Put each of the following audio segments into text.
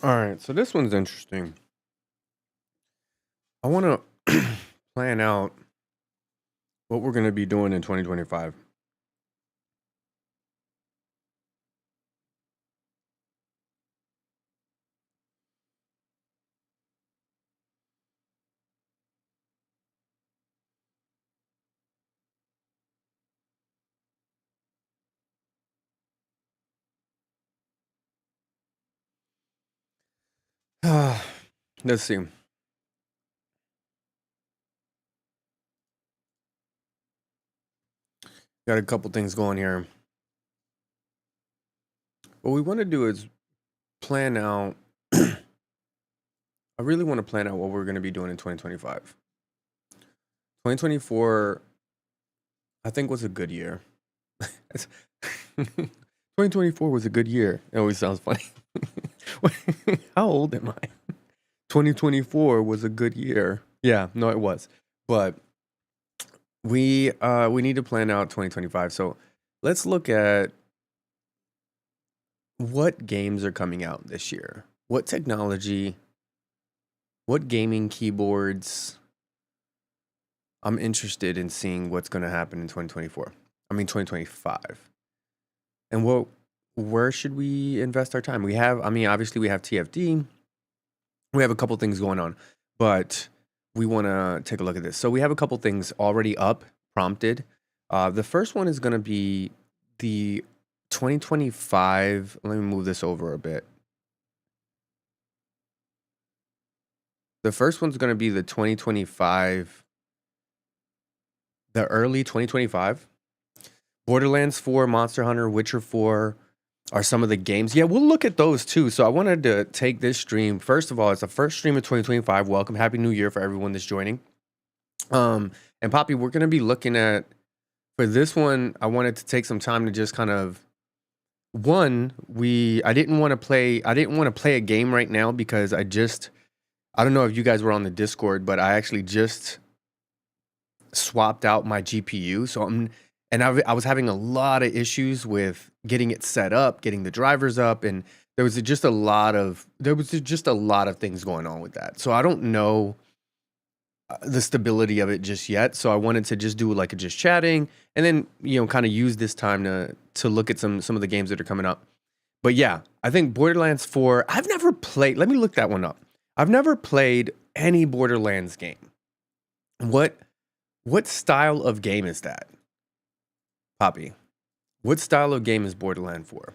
All right, so this one's interesting. I want to plan out what we're going to be doing in 2025. Let's see. Got a couple things going here. What we want to do is plan out. I really want to plan out what we're going to be doing in 2025. 2024, I think, was a good year. 2024 was a good year. It always sounds funny. How old am I? 2024 was a good year. Yeah, no, it was. But we need to plan out 2025. So let's look at what games are coming out this year. What technology, what gaming keyboards. I'm interested in seeing what's going to happen in 2024. I mean 2025. And where should we invest our time? Obviously we have TFD. We have a couple things going on, but we want to take a look at this. So we have a couple things already up, prompted. The first one is going to be the 2025. Let me move this over a bit. The first one's going to be the 2025, the early 2025. Borderlands 4, Monster Hunter, Witcher 4 are some of the games. Yeah, we'll look at those too. So I wanted to take this stream. First of all, it's the first stream of 2025. Welcome. Happy New Year for everyone that's joining. And Poppy, we're going to be looking at, for this one, I wanted to take some time to just kind of, I didn't want to play a game right now because I don't know if you guys were on the Discord, but I actually just swapped out my GPU. So I was having a lot of issues with getting it set up, getting the drivers up, and there was just a lot of things going on with that. So I don't know the stability of it just yet. So I wanted to just do like a just chatting, and then kind of use this time to look at some of the games that are coming up. But yeah, I think Borderlands 4. I've never played. Let me look that one up. I've never played any Borderlands game. What style of game is that? Poppy, what style of game is Borderlands 4?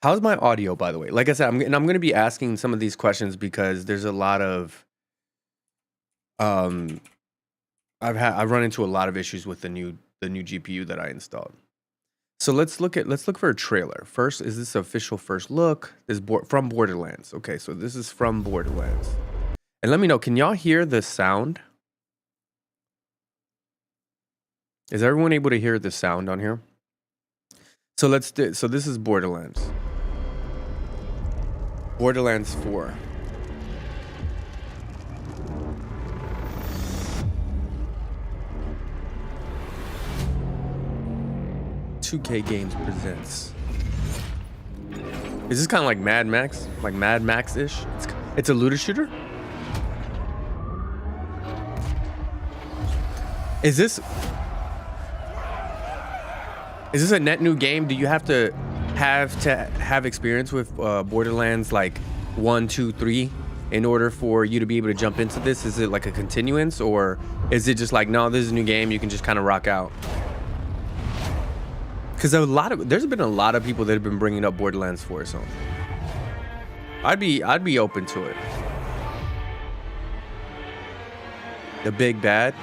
How's my audio, by the way? Like I said, I'm going to be asking some of these questions because there's a lot of, I've run into a lot of issues with the new GPU that I installed. So let's look for a trailer. First, is this official first look? This from Borderlands. Okay, so this is from Borderlands. And let me know, can y'all hear the sound? Is everyone able to hear the sound on here? So so this is Borderlands. Borderlands 4. $2K Games presents. Is this kind of like Mad Max? Like Mad Max-ish? It's a looter shooter? Is this a net new game? Do you have to have experience with Borderlands like 1, 2, 3 in order for you to be able to jump into this? Is it like a continuance, or is it just like, no, this is a new game, you can just kind of rock out? Because there's been a lot of people that have been bringing up Borderlands 4, so I'd be open to it. The big bad,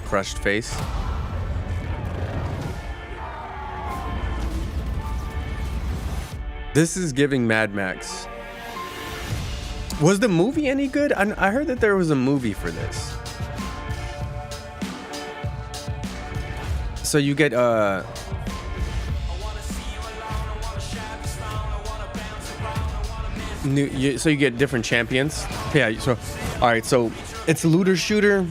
crushed face. This is giving Mad Max. Was the movie any good? I heard that there was a movie for this. So you get so you get different champions. Yeah. So all right. So it's a looter shooter.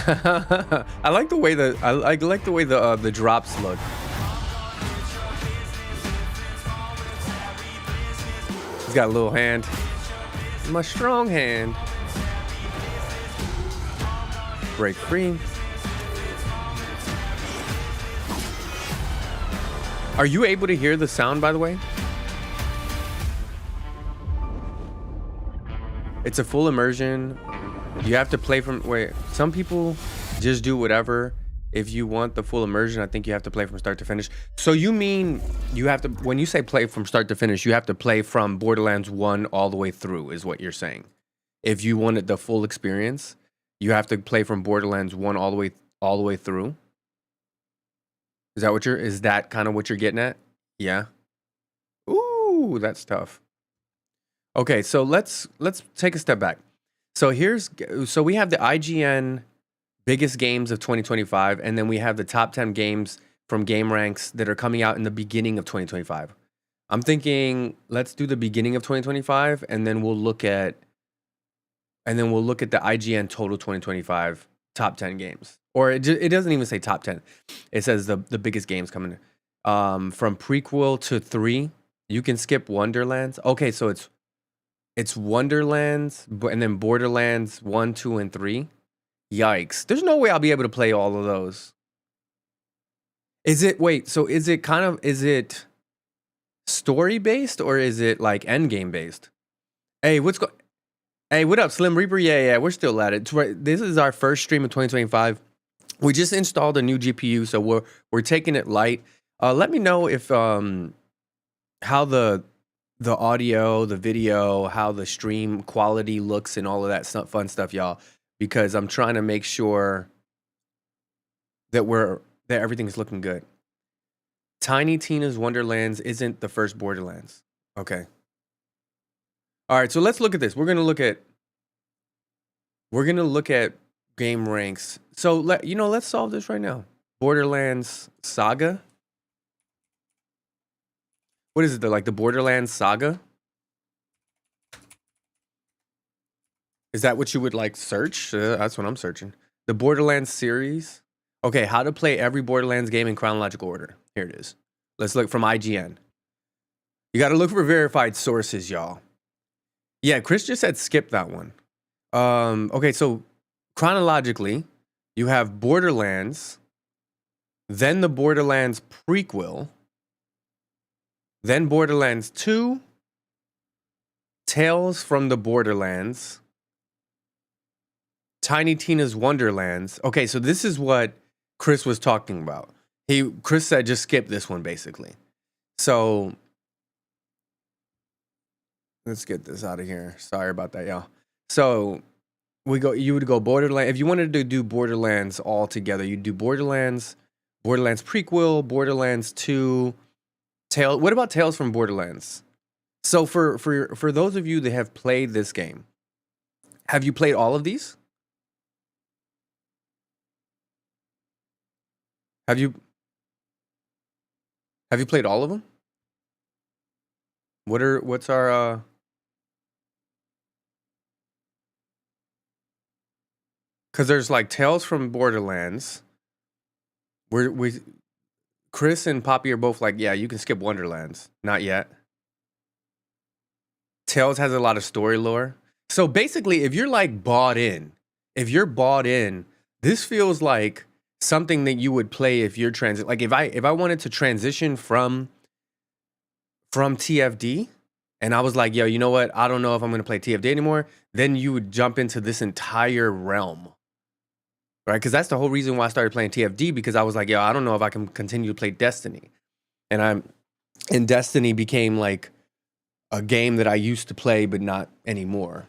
I like the way I like the way the drops look. He's got a little hand. My strong hand. Break free. Are you able to hear the sound, by the way? It's a full immersion. You have to play from, wait, some people just do whatever. If you want the full immersion, I think you have to play from start to finish. So you mean you have to, when you say play from start to finish, you have to play from Borderlands 1 all the way through, is what you're saying. If you wanted the full experience, you have to play from Borderlands 1 all the way through. Is that kind of what you're getting at? Yeah. Ooh, that's tough. Okay, so let's take a step back. So we have the IGN biggest games of 2025, and then we have the top 10 games from GameRanks that are coming out in the beginning of 2025. I'm thinking let's do the beginning of 2025, and then we'll look at the IGN total 2025 top 10 games. Or it doesn't even say top 10. It says the biggest games coming from prequel to 3. You can skip Wonderlands. Okay, so it's Wonderlands and then Borderlands 1, 2, and 3. Yikes. There's no way I'll be able to play all of those. Is it story based or is it like end game based? Hey, what up, Slim Reaper? Yeah, we're still at it. This is our first stream of 2025. We just installed a new GPU, so we're taking it light. Let me know if how the audio, the video, how the stream quality looks and all of that fun stuff, y'all, because I'm trying to make sure that everything's looking good. Tiny Tina's Wonderlands isn't the first Borderlands. Okay. All right, so let's look at this. We're going to look at GameRanks. So let's solve this right now. Borderlands Saga. What is it? The Borderlands Saga? Is that what you would search? That's what I'm searching. The Borderlands series. Okay, how to play every Borderlands game in chronological order. Here it is. Let's look from IGN. You got to look for verified sources, y'all. Yeah, Chris just said skip that one. Okay, so chronologically, you have Borderlands, then the Borderlands prequel, then Borderlands 2, Tales from the Borderlands, Tiny Tina's Wonderlands. Okay, so this is what Chris was talking about. Chris said just skip this one, basically. So let's get this out of here. Sorry about that, y'all. So you would go Borderlands. If you wanted to do Borderlands all together, you'd do Borderlands prequel, Borderlands 2, what about Tales from Borderlands? So for those of you that have played this game, have you played all of these? Have you played all of them? What's our because there's Tales from Borderlands. Chris and Poppy are both yeah, you can skip Wonderlands. Not yet. Tales has a lot of story lore. So basically, if you're bought in, this feels like something that you would play if you're if I wanted to transition from TFD and I was yo, you know what? I don't know if I'm going to play TFD anymore. Then you would jump into this entire realm. Right? Because that's the whole reason why I started playing TFD, because I was yo, I don't know if I can continue to play Destiny. And Destiny became a game that I used to play, but not anymore.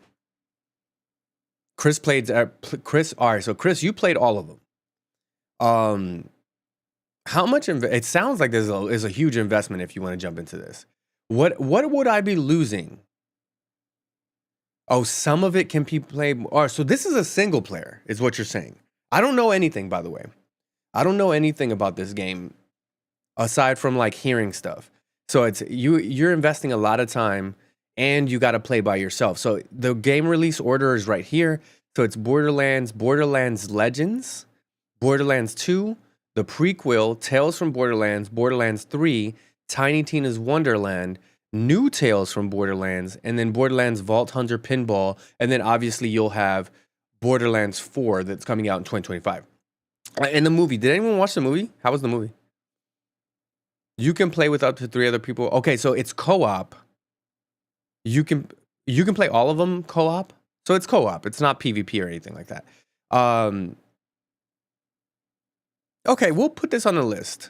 Chris, all right, so Chris, you played all of them. How much, it sounds like there's a huge investment if you want to jump into this. What would I be losing? Oh, some of it can be played. Oh, so this is a single player, is what you're saying. I don't know anything, by the way. I don't know anything about this game aside from hearing stuff. So it's you're investing a lot of time and you got to play by yourself. So the game release order is right here. So it's Borderlands Legends, Borderlands 2, the prequel, Tales from Borderlands 3, Tiny Tina's Wonderland, new Tales from Borderlands, and then Borderlands Vault Hunter Pinball, and then obviously you'll have Borderlands 4 that's coming out in 2025. And the movie, did anyone watch the movie? How was the movie? You can play with up to 3 other people. Okay, so it's co-op. You can play all of them co-op. So it's co-op. It's not PvP or anything like that. Okay, we'll put this on the list.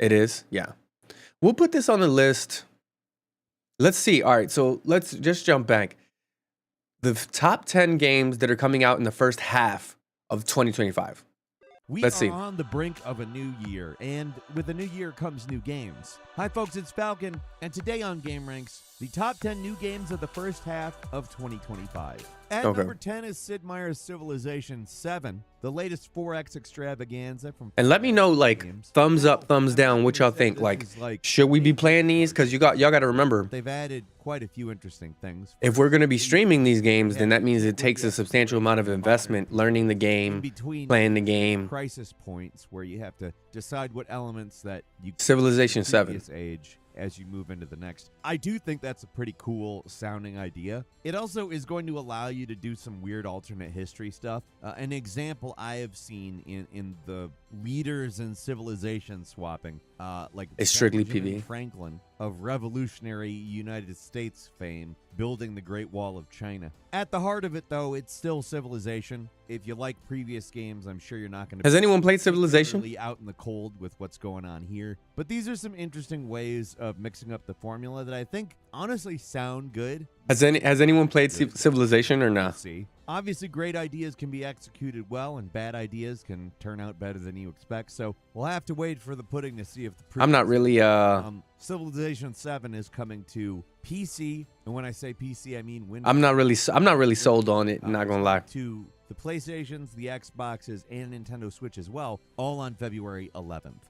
It is, yeah. We'll put this on the list. Let's see. All right, so let's just jump back. The top 10 games that are coming out in the first half of 2025. Let's see. We are on the brink of a new year, and with a new year comes new games. Hi folks, it's Falcon, and today on Game Ranks, the top 10 new games of the first half of 2025. At number 10 is Sid Meier's Civilization 7, the latest 4X extravaganza from... And let me know, like, thumbs up, thumbs down, what y'all think. Like, should we be playing these? Because y'all got to remember, they've added quite a few interesting things. If we're going to be streaming these games, then that means it takes a substantial amount of investment, learning the game, playing the game. Crisis points where you have to decide what elements that you... Civilization 7. Age as you move into the next. I do think that's a pretty cool sounding idea. It also is going to allow you to do some weird alternate history stuff. An example I have seen in the leaders in civilization swapping, like it's strictly Benjamin PV. Franklin of revolutionary United States fame, building the Great Wall of China. At the heart of it, though, it's still Civilization. If you like previous games, I'm sure you're not going to... Has anyone played Civilization? ...out in the cold with what's going on here. But these are some interesting ways of mixing up the formula that I think honestly sound good. Has anyone played Civilization or not? See, obviously, great ideas can be executed well, and bad ideas can turn out better than you expect. So we'll have to wait for the pudding to see if the... I'm not really... Civilization 7 is coming to PC, and when I say PC, I mean Windows. I'm not really sold on it. Not gonna lie. To the PlayStations, the Xboxes, and Nintendo Switch as well, all on February 11th.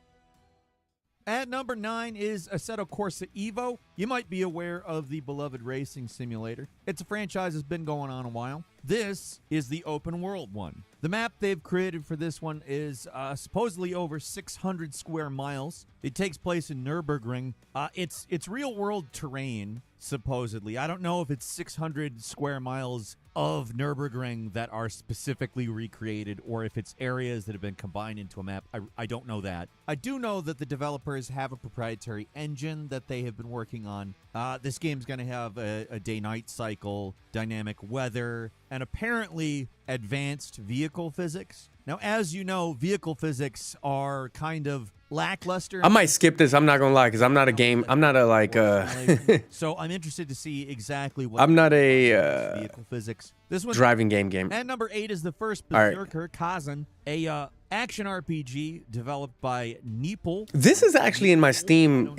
At number 9 is Assetto Corsa Evo. You might be aware of the beloved racing simulator. It's a franchise that's been going on a while. This is the open world one. The map they've created for this one is supposedly over 600 square miles. It takes place in Nürburgring. It's real world terrain, supposedly. I don't know if it's 600 square miles of Nürburgring that are specifically recreated or if it's areas that have been combined into a map. I don't know that. I do know that the developers have a proprietary engine that they have been working on. This game's going to have a day-night cycle, dynamic weather, and apparently advanced vehicle physics. Now, as you know, vehicle physics are kind of lackluster. I might skip this. I'm not gonna lie, because I'm not a So I'm interested to see exactly what... I'm not a vehicle physics. This one's driving game. At number 8 is the first Berserker Kazan, a action RPG developed by Neepel. This is actually in my Steam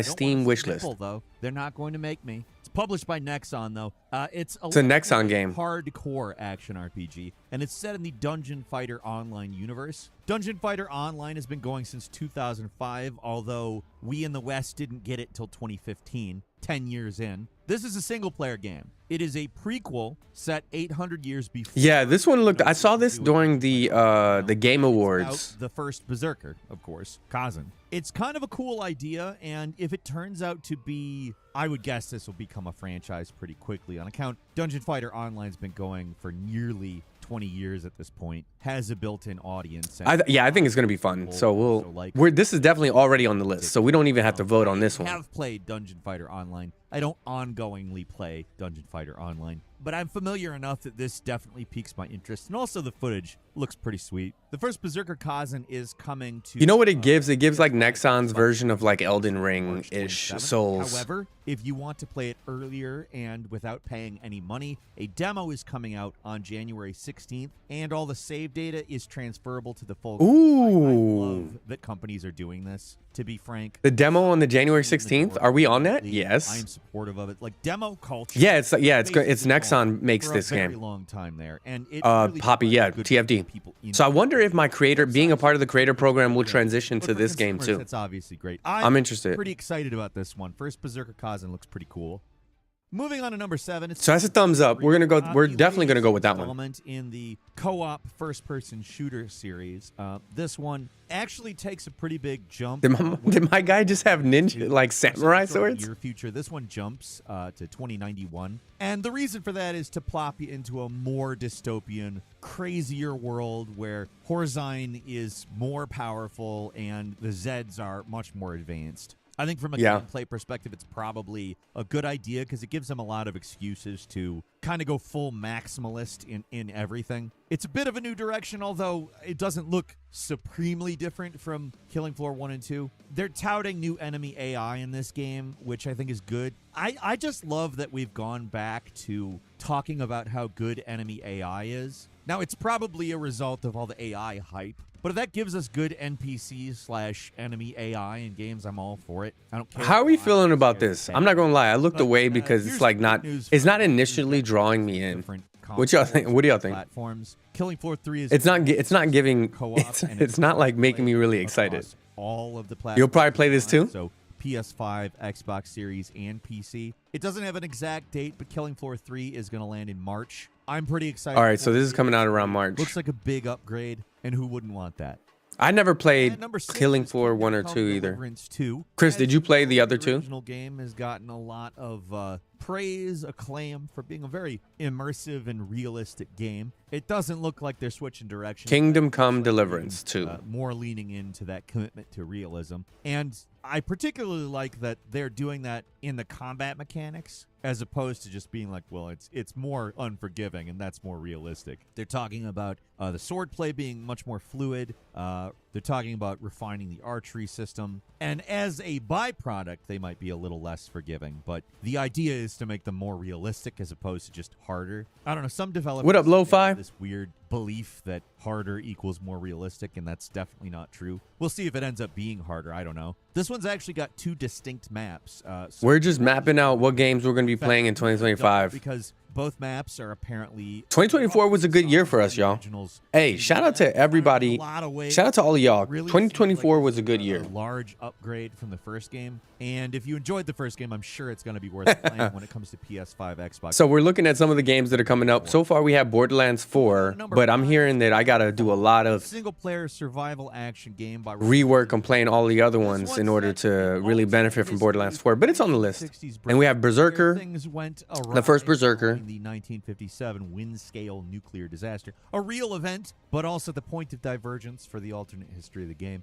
Steam wish list. Neepel, though. They're not going to make me. It's published by Nexon, though. It's a Nexon game. Hardcore action RPG, and it's set in the Dungeon Fighter Online universe. Dungeon Fighter Online has been going since 2005, although we in the West didn't get it till 2015, 10 years in. This is a single-player game. It is a prequel set 800 years before. Yeah, this one looked... I saw this during the Game Awards. The first Berserker, of course, Kazan. It's kind of a cool idea, and if it turns out to be... I would guess this will become a franchise pretty quickly on account. Dungeon Fighter Online's been going for nearly 20 years at this point, has a built-in audience. I think it's going to be fun. So this is definitely already on the list, so we don't even have to vote on this one. I have played Dungeon Fighter Online. I don't ongoingly play Dungeon Fighter Online, but I'm familiar enough that this definitely piques my interest, and also the footage looks pretty sweet. The first Berserker Kazan is coming to... You know what it gives? It gives like Nexon's version of like Elden Ring-ish Souls. However, if you want to play it earlier and without paying any money, a demo is coming out on January 16th, and all the save data is transferable to the full game. Ooh. I love that companies are doing this, to be frank. The demo on the January 16th? Are we on that? Yes. I'm supportive of it. Like demo culture. Yeah, it's Nexon makes this game. For a very long time there, and it really Poppy, yeah, TFD. So I wonder if my being a part of the creator program will transition to this game too. It's obviously great. I'm interested. Pretty excited about this one. First Berserker Kazan looks pretty cool. Moving on to number 7. So that's a thumbs up. We're definitely gonna go with that one. Installment in the co-op first-person shooter series. This one actually takes a pretty big jump. Did my guy just have ninja like samurai swords? Your future. This one jumps to 2091, and the reason for that is to plop you into a more dystopian, crazier world where Horzine is more powerful and the Zeds are much more advanced. I think from a gameplay perspective, it's probably a good idea because it gives them a lot of excuses to kind of go full maximalist in everything. It's a bit of a new direction, although it doesn't look supremely different from Killing Floor 1 and 2. They're touting new enemy AI in this game, which I think is good. I just love that we've gone back to talking about how good enemy AI is. Now, it's probably a result of all the AI hype, but if that gives us good NPCs/enemy AI in games, I'm all for it. I don't care. How are we feeling about this? I'm not gonna lie. I looked away because it's like it's not initially drawing me in. What y'all think? What do y'all think? Platforms. Killing Floor 3 is It's not giving. It's not like making me really excited. All of the platforms. You'll probably play this too. So PS5, Xbox Series, and PC. It doesn't have an exact date, but Killing Floor 3 is going to land in March. I'm pretty excited. All right, so this is coming out around March. Looks like a big upgrade, and who wouldn't want that? I never played Number 6 Killing is Floor Kingdom 1 or Come 2 either. Deliverance 2. Chris, did you play the other The two? original game has gotten a lot of praise, acclaim for being a very immersive and realistic game. It doesn't look like they're switching directions. Kingdom Come Deliverance 2. More leaning into that commitment to realism. And I particularly like that they're doing that in the combat mechanics as opposed to just being like, well, it's more unforgiving and that's more realistic. They're talking about the swordplay being much more fluid. They're talking about refining the archery system. And as a byproduct, they might be a little less forgiving. But the idea is to make them more realistic as opposed to just harder. I don't know. Some developers What up, Lo-Fi? have this weird belief that harder equals more realistic, and that's definitely not true. We'll see if it ends up being harder. I don't know. This one's actually got 2 distinct maps. So We're just mapping out what games we're going to be playing in 2025. Because both maps are apparently 2024 was a good year for us, y'all. originals. Hey, shout out to everybody. In a lot of ways, Shout out to all of y'all. really 2024 seems like was a good year. A large upgrade from the first game. And if you enjoyed the first game, I'm sure it's going to be worth playing when it comes to PS5, Xbox. So we're looking at some of the games that are coming up. So far, we have Borderlands 4, but I'm hearing that I got to do a lot of single-player survival action game by rework and playing all the other ones in order to really benefit from Borderlands 4. But it's on the list. And we have Berserker, the first Berserker. The 1957 Windscale nuclear disaster. A real event, but also the point of divergence for the alternate history of the game.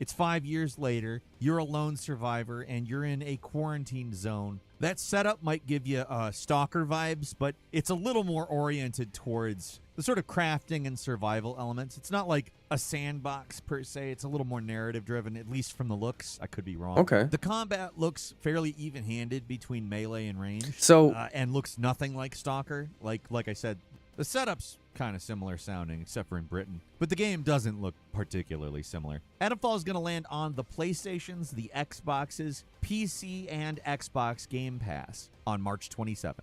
It's 5 years later. You're a lone survivor, and you're in a quarantine zone. That setup might give you Stalker vibes, but it's a little more oriented towards the sort of crafting and survival elements. It's not like a sandbox per se. It's a little more narrative driven, at least from the looks. I could be wrong. Okay. The combat looks fairly even-handed between melee and range. So And looks nothing like Stalker. Like I said, the setup's kind of similar sounding, except for in Britain. But the game doesn't look particularly similar. Adamfall is going to land on the PlayStations, the Xboxes, PC, and Xbox Game Pass on March 27th.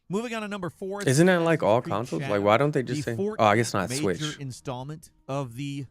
Moving on to number 4. isn't that like all consoles? Like, why don't they just say? Oh, I guess not major Switch. installment of the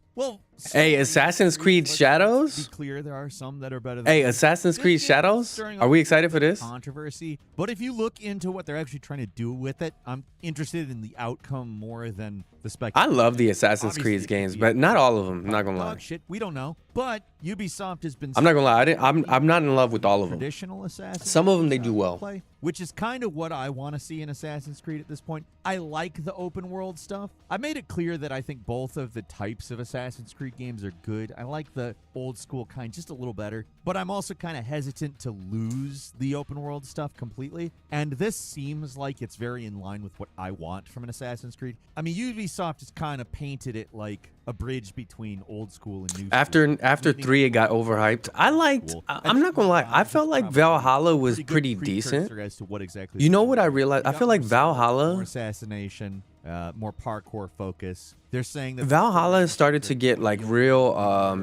Hey, Assassin's Creed Shadows? To be clear, there are some that are better than Hey, others. Assassin's This Creed game is Shadows? stirring Are up we excited for this? controversy, but if you look into what they're actually trying to do with it, I'm interested in the outcome more than the I spectacle. love the Assassin's Obviously, Creed it games, could be but a not all of them. I'm not gonna lie. dog shit. We don't know, but Ubisoft has been. I'm not gonna lie. I'm not in love with all of them. Traditional Assassin's Some of them they Creed do well. play, which is kind of what I want to see in Assassin's Creed at this point. I like the open world stuff. I made it clear that I think both of the types of Assassin's Creed games are good. I like the old school kind just a little better, but I'm also kind of hesitant to lose the open world stuff completely. And this seems like it's very in line with what I want from an Assassin's Creed. I mean, Ubisoft has kind of painted it like a bridge between old school and new school. After 3, it got overhyped. I'm not gonna lie. I felt like Valhalla was pretty decent. As to what exactly You know what I realized? I feel like more Valhalla assassination, more parkour focus. They're saying that Valhalla started to get like real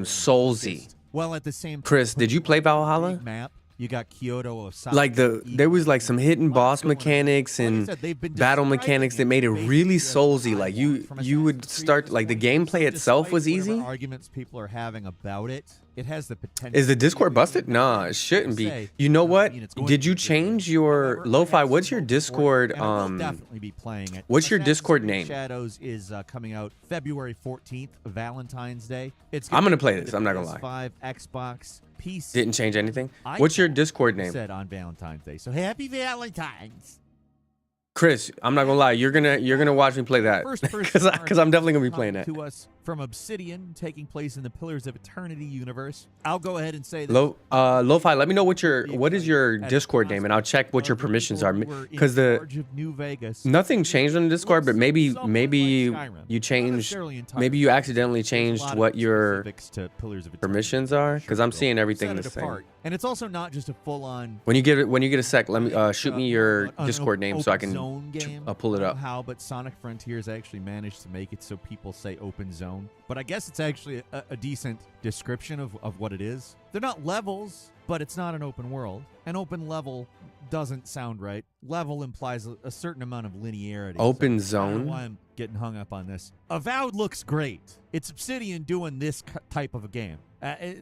soulsy. well, at the same time, Chris, did you play Valhalla? big map. You got Kyoto, Osaka. Like there was like some hidden boss mechanics and battle mechanics that made it really soulsy. Like you would start like the gameplay itself was Despite easy. whatever arguments people are having about it, it has the potential. Is the Discord busted? Nah, it shouldn't be. You know what? Did you change your Lo-Fi? What's your Discord? Definitely be playing it. What's your Discord Assassin's name? Creed Shadows is coming out February 14th, Valentine's Day. I'm gonna play this. I'm not gonna lie. PS5, Xbox, PC. Didn't change anything. What's your Discord name? Said on Valentine's Day. So happy Valentine's. Chris, I'm not gonna lie. You're gonna watch me play that because I'm definitely gonna be playing that. To us from Obsidian, taking place in the Pillars of Eternity universe. I'll go ahead and say that. Lo-Fi, let me know what is your Discord name, and I'll check what your permissions are. Because nothing changed on the Discord, but maybe you changed, maybe you accidentally changed what your permissions are. Because I'm seeing everything the same. And it's also not just a full-on. When you get a sec, let me shoot me your Discord name so I can pull it up. How, but Sonic Frontiers actually managed to make it so people say open zone. But I guess it's actually a decent description of what it is. They're not levels, but it's not an open world. An open level doesn't sound right. Level implies a certain amount of linearity. Open zone? I don't know zone? why I'm getting hung up on this. Avowed looks great. It's Obsidian doing this type of a game.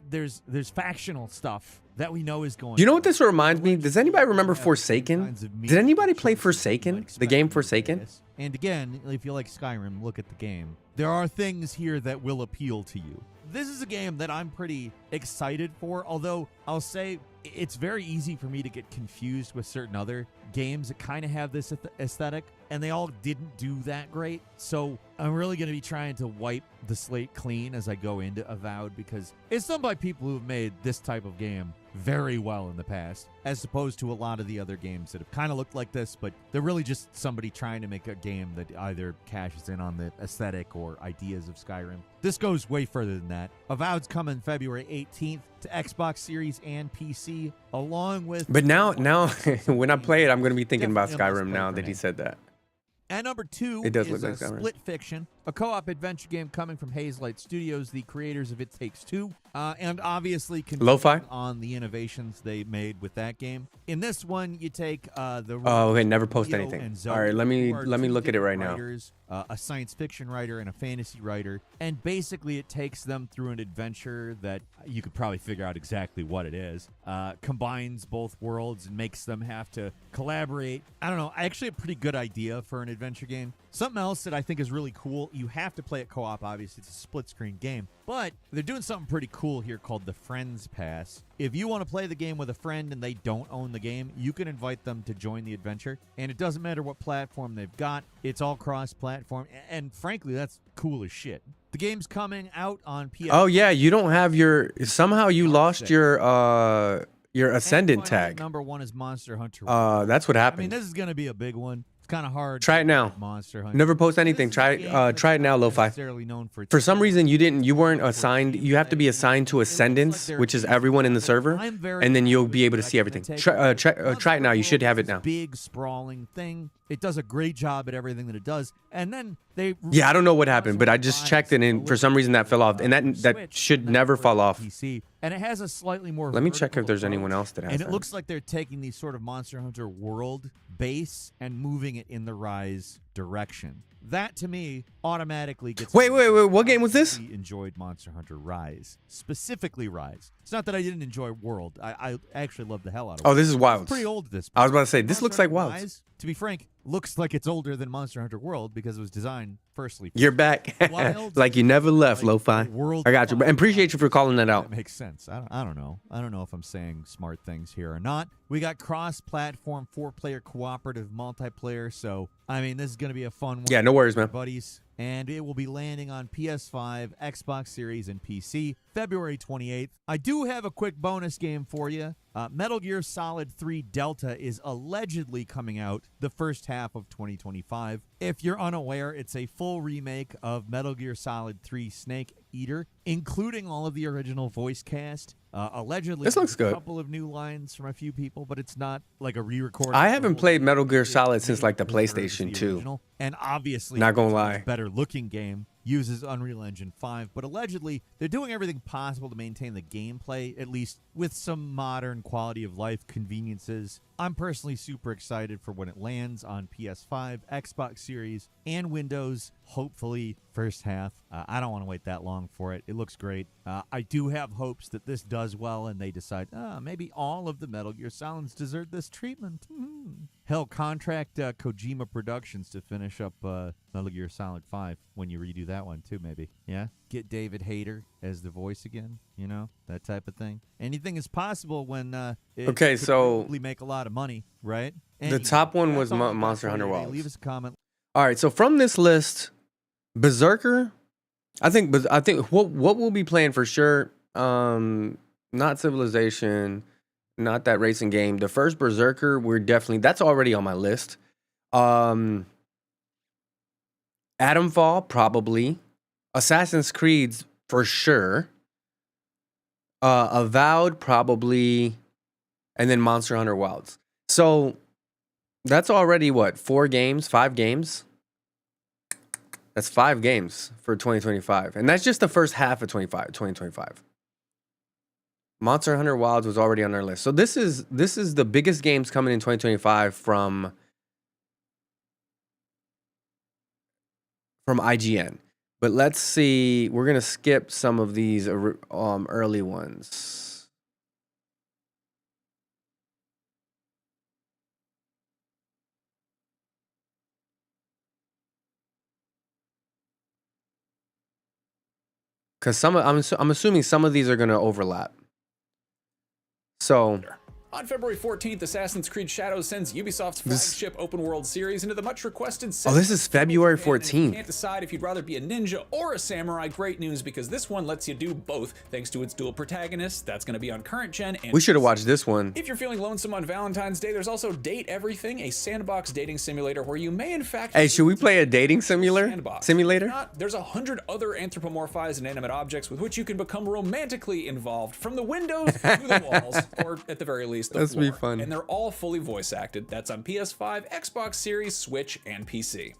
There's factional stuff that we know is going on. Do you know what this reminds me? Does anybody remember Forsaken? Did anybody play Forsaken? The game Forsaken? And again, if you like Skyrim, look at the game. There are things here that will appeal to you. This is a game that I'm pretty excited for, although I'll say it's very easy for me to get confused with certain other games that kind of have this aesthetic, and they all didn't do that great. So I'm really going to be trying to wipe the slate clean as I go into Avowed, because it's done by people who have made this type of game very well in the past, as opposed to a lot of the other games that have kind of looked like this, but they're really just somebody trying to make a game that either cashes in on the aesthetic or ideas of Skyrim. This goes way further than that. Avowed's coming February 18th to Xbox Series and PC, along with... But now when I play it, I'm going to be thinking about Skyrim now that he said that. And number 2 it does is look like Split Fiction, a co-op adventure game coming from Hazelight Studios, the creators of It Takes Two, and obviously Lo-Fi on the innovations they made with that game. In this one, you take the okay, never post anything. All right, let me look at it right now. A science fiction writer and a fantasy writer, and basically it takes them through an adventure that you could probably figure out exactly what it is. Combines both worlds and makes them have to collaborate. I don't know, actually a pretty good idea for an adventure game. Something else that I think is really cool, you have to play it co-op, obviously it's a split-screen game, but they're doing something pretty cool here called the Friends Pass. If you want to play the game with a friend and they don't own the game, you can invite them to join the adventure, and it doesn't matter what platform they've got, it's all cross-platform, and frankly, that's cool as shit. The game's coming out on PS. Oh yeah, you don't have your, somehow you lost your Ascendant tag. Number 1 is Monster Hunter. That's what happened. I mean, this is going to be a big one. Kind of hard. Try it now. Monster Hunter. Never post anything. Try it now, Lo-Fi. For some reason, you weren't assigned. You have to be assigned to Ascendance, which is everyone in the server, and then you'll be able to see everything. Try it now. You should have it now. Big sprawling thing. It does a great job at everything that it does, and then they. Yeah, I don't know what happened, but I just checked it, and for some reason that fell off, and that should never fall off. PC, and it has a slightly more. Let me check if there's anyone else that has. And it looks like they're taking these sort of Monster Hunter World base and moving it in the Rise direction. That to me automatically gets. Wait! What game was this? I enjoyed Monster Hunter Rise, specifically Rise. It's not that I didn't enjoy World. I actually loved the hell out of it. Oh, this is Wilds. It's pretty old at this point. I was about to say this looks like Wilds. Rise, to be frank, looks like it's older than Monster Hunter World because it was designed firstly. You're back, like you never left, like Lo-Fi. I got you, and appreciate you for calling that out. That makes sense. I don't know. I don't know if I'm saying smart things here or not. We got cross-platform 4-player cooperative multiplayer. So I mean, this is going to be a fun one. Yeah, no worries, man. Buddies. And it will be landing on PS5, Xbox Series, and PC February 28th. I do have a quick bonus game for you. Metal Gear Solid 3 Delta is allegedly coming out the first half of 2025. If you're unaware, it's a full remake of Metal Gear Solid 3 Snake Eater, including all of the original voice cast. Allegedly, this looks good. A couple of new lines from a few people, but it's not like a re-recording. I haven't played Metal Gear Solid since like the PlayStation 2. And obviously, not gonna lie, better looking game. uses Unreal Engine 5, but allegedly they're doing everything possible to maintain the gameplay, at least with some modern quality of life conveniences. I'm personally super excited for when it lands on PS5, Xbox Series, and Windows, hopefully first half. I don't want to wait that long for it. It looks great. I do have hopes that this does well and they decide, maybe all of the Metal Gear Solids deserve this treatment. Hell, contract Kojima Productions to finish up Metal Gear Solid 5 when you redo that one too, maybe. Yeah? Get David Hayter as the voice again, that type of thing. Anything is possible when it Okay, could so probably make a lot of money, right? the top one was that's all I got Monster for Hunter you today. Wilds. Leave us a comment. All right, so from this list, Berserker, I think what we'll be playing for sure, not Civilization, not that racing game. The first Berserker, that's already on my list. Atomfall, probably. Assassin's Creed's for sure. Avowed, probably, and then Monster Hunter Wilds. So that's already what, 5 games? That's 5 games for 2025. And that's just the first half of 2025. Monster Hunter Wilds was already on our list. So this is the biggest games coming in 2025 from IGN. But let's see, we're going to skip some of these early ones. Because I'm assuming some of these are going to overlap. So on February 14th, Assassin's Creed Shadows sends Ubisoft's flagship open world series into the much requested this is February Japan, and 14th. if you can't decide if you'd rather be a ninja or a samurai. Great news, because this one lets you do both thanks to its dual protagonists. That's going to be on current gen. And we should have watched this one. If you're feeling lonesome on Valentine's Day, there's also Date Everything, a sandbox dating simulator where you may in fact. Hey, should we play a dating simulator? If not, there's 100 other anthropomorphized inanimate objects with which you can become romantically involved, from the windows to the walls, or at the very least the floor. Be fun. And they're all fully voice acted. That's on PS5, Xbox Series, Switch, and PC.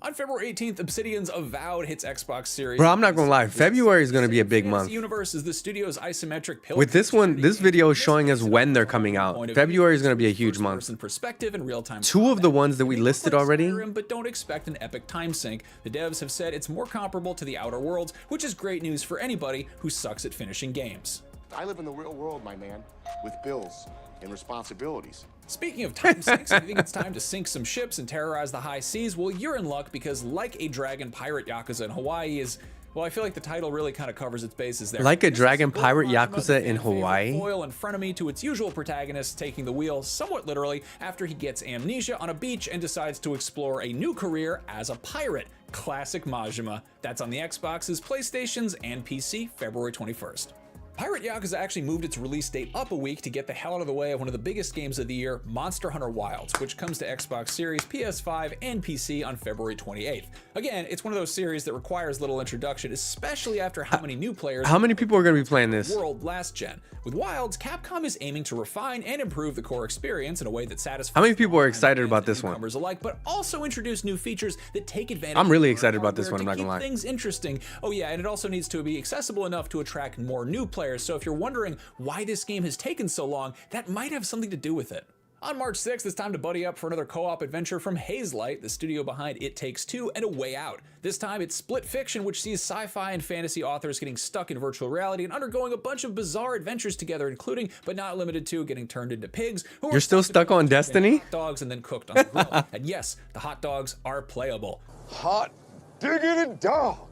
On February 18th, Obsidian's Avowed hits Xbox Series. Bro, I'm not gonna lie. February is gonna be a big month. Universe is the studio's isometric with this one. This video is showing us when they're coming out. February is gonna be a huge month. Perspective and real-time. 2 of the ones that we listed already. But don't expect an epic time sink. The devs have said it's more comparable to The Outer Worlds, which is great news for anybody who sucks at finishing games. I live in the real world, my man, with bills and responsibilities. Speaking of time sinks, I think it's time to sink some ships and terrorize the high seas. Well, you're in luck, because Like a Dragon Pirate Yakuza in Hawaii is, well, I feel like the title really kind of covers its bases there. Like a Dragon Pirate Yakuza in Hawaii? Foil in front of me to its usual protagonist taking the wheel somewhat literally after he gets amnesia on a beach and decides to explore a new career as a pirate. Classic Majima. That's on the Xboxes, PlayStations, and PC February 21st. Pirate Yakuza actually moved its release date up a week to get the hell out of the way of one of the biggest games of the year, Monster Hunter Wilds, which comes to Xbox Series, PS5, and PC on February 28th. Again, it's one of those series that requires little introduction, especially after how many new players. How many people are going to be playing this? World last gen. With Wilds, Capcom is aiming to refine and improve the core experience in a way that satisfies. How many people are excited about this one? Alike, but also introduce new features that take advantage. I'm really excited about this one. I'm not gonna lie. Things interesting. Oh yeah, and it also needs to be accessible enough to attract more new players. So if you're wondering why this game has taken so long, that might have something to do with it. On March 6th, it's time to buddy up for another co-op adventure from Hazelight, the studio behind It Takes Two and A Way Out. This time it's split fiction, which sees sci-fi and fantasy authors getting stuck in virtual reality and undergoing a bunch of bizarre adventures together, including, but not limited to, getting turned into pigs. You're still stuck on Destiny? Hot dogs and then cooked on the grill. And yes, the hot dogs are playable. Hot diggity dog.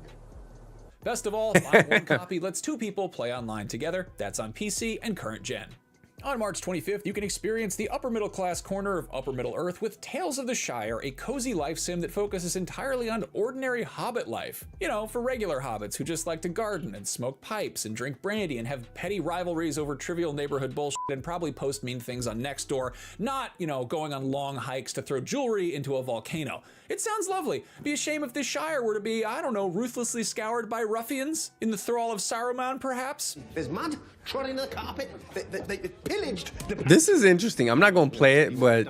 Best of all, buying one copy lets 2 people play online together. That's on PC and current gen. On March 25th, you can experience the upper middle class corner of Upper Middle Earth with Tales of the Shire, a cozy life sim that focuses entirely on ordinary hobbit life. You know, for regular hobbits who just like to garden and smoke pipes and drink brandy and have petty rivalries over trivial neighborhood bullshit and probably post mean things on Nextdoor, not, going on long hikes to throw jewelry into a volcano. It sounds lovely. Be a shame if this Shire were to be, I don't know, ruthlessly scoured by ruffians in the thrall of Saruman, perhaps? There's mud trotting the carpet. They pillaged the... This is interesting. I'm not going to play it, but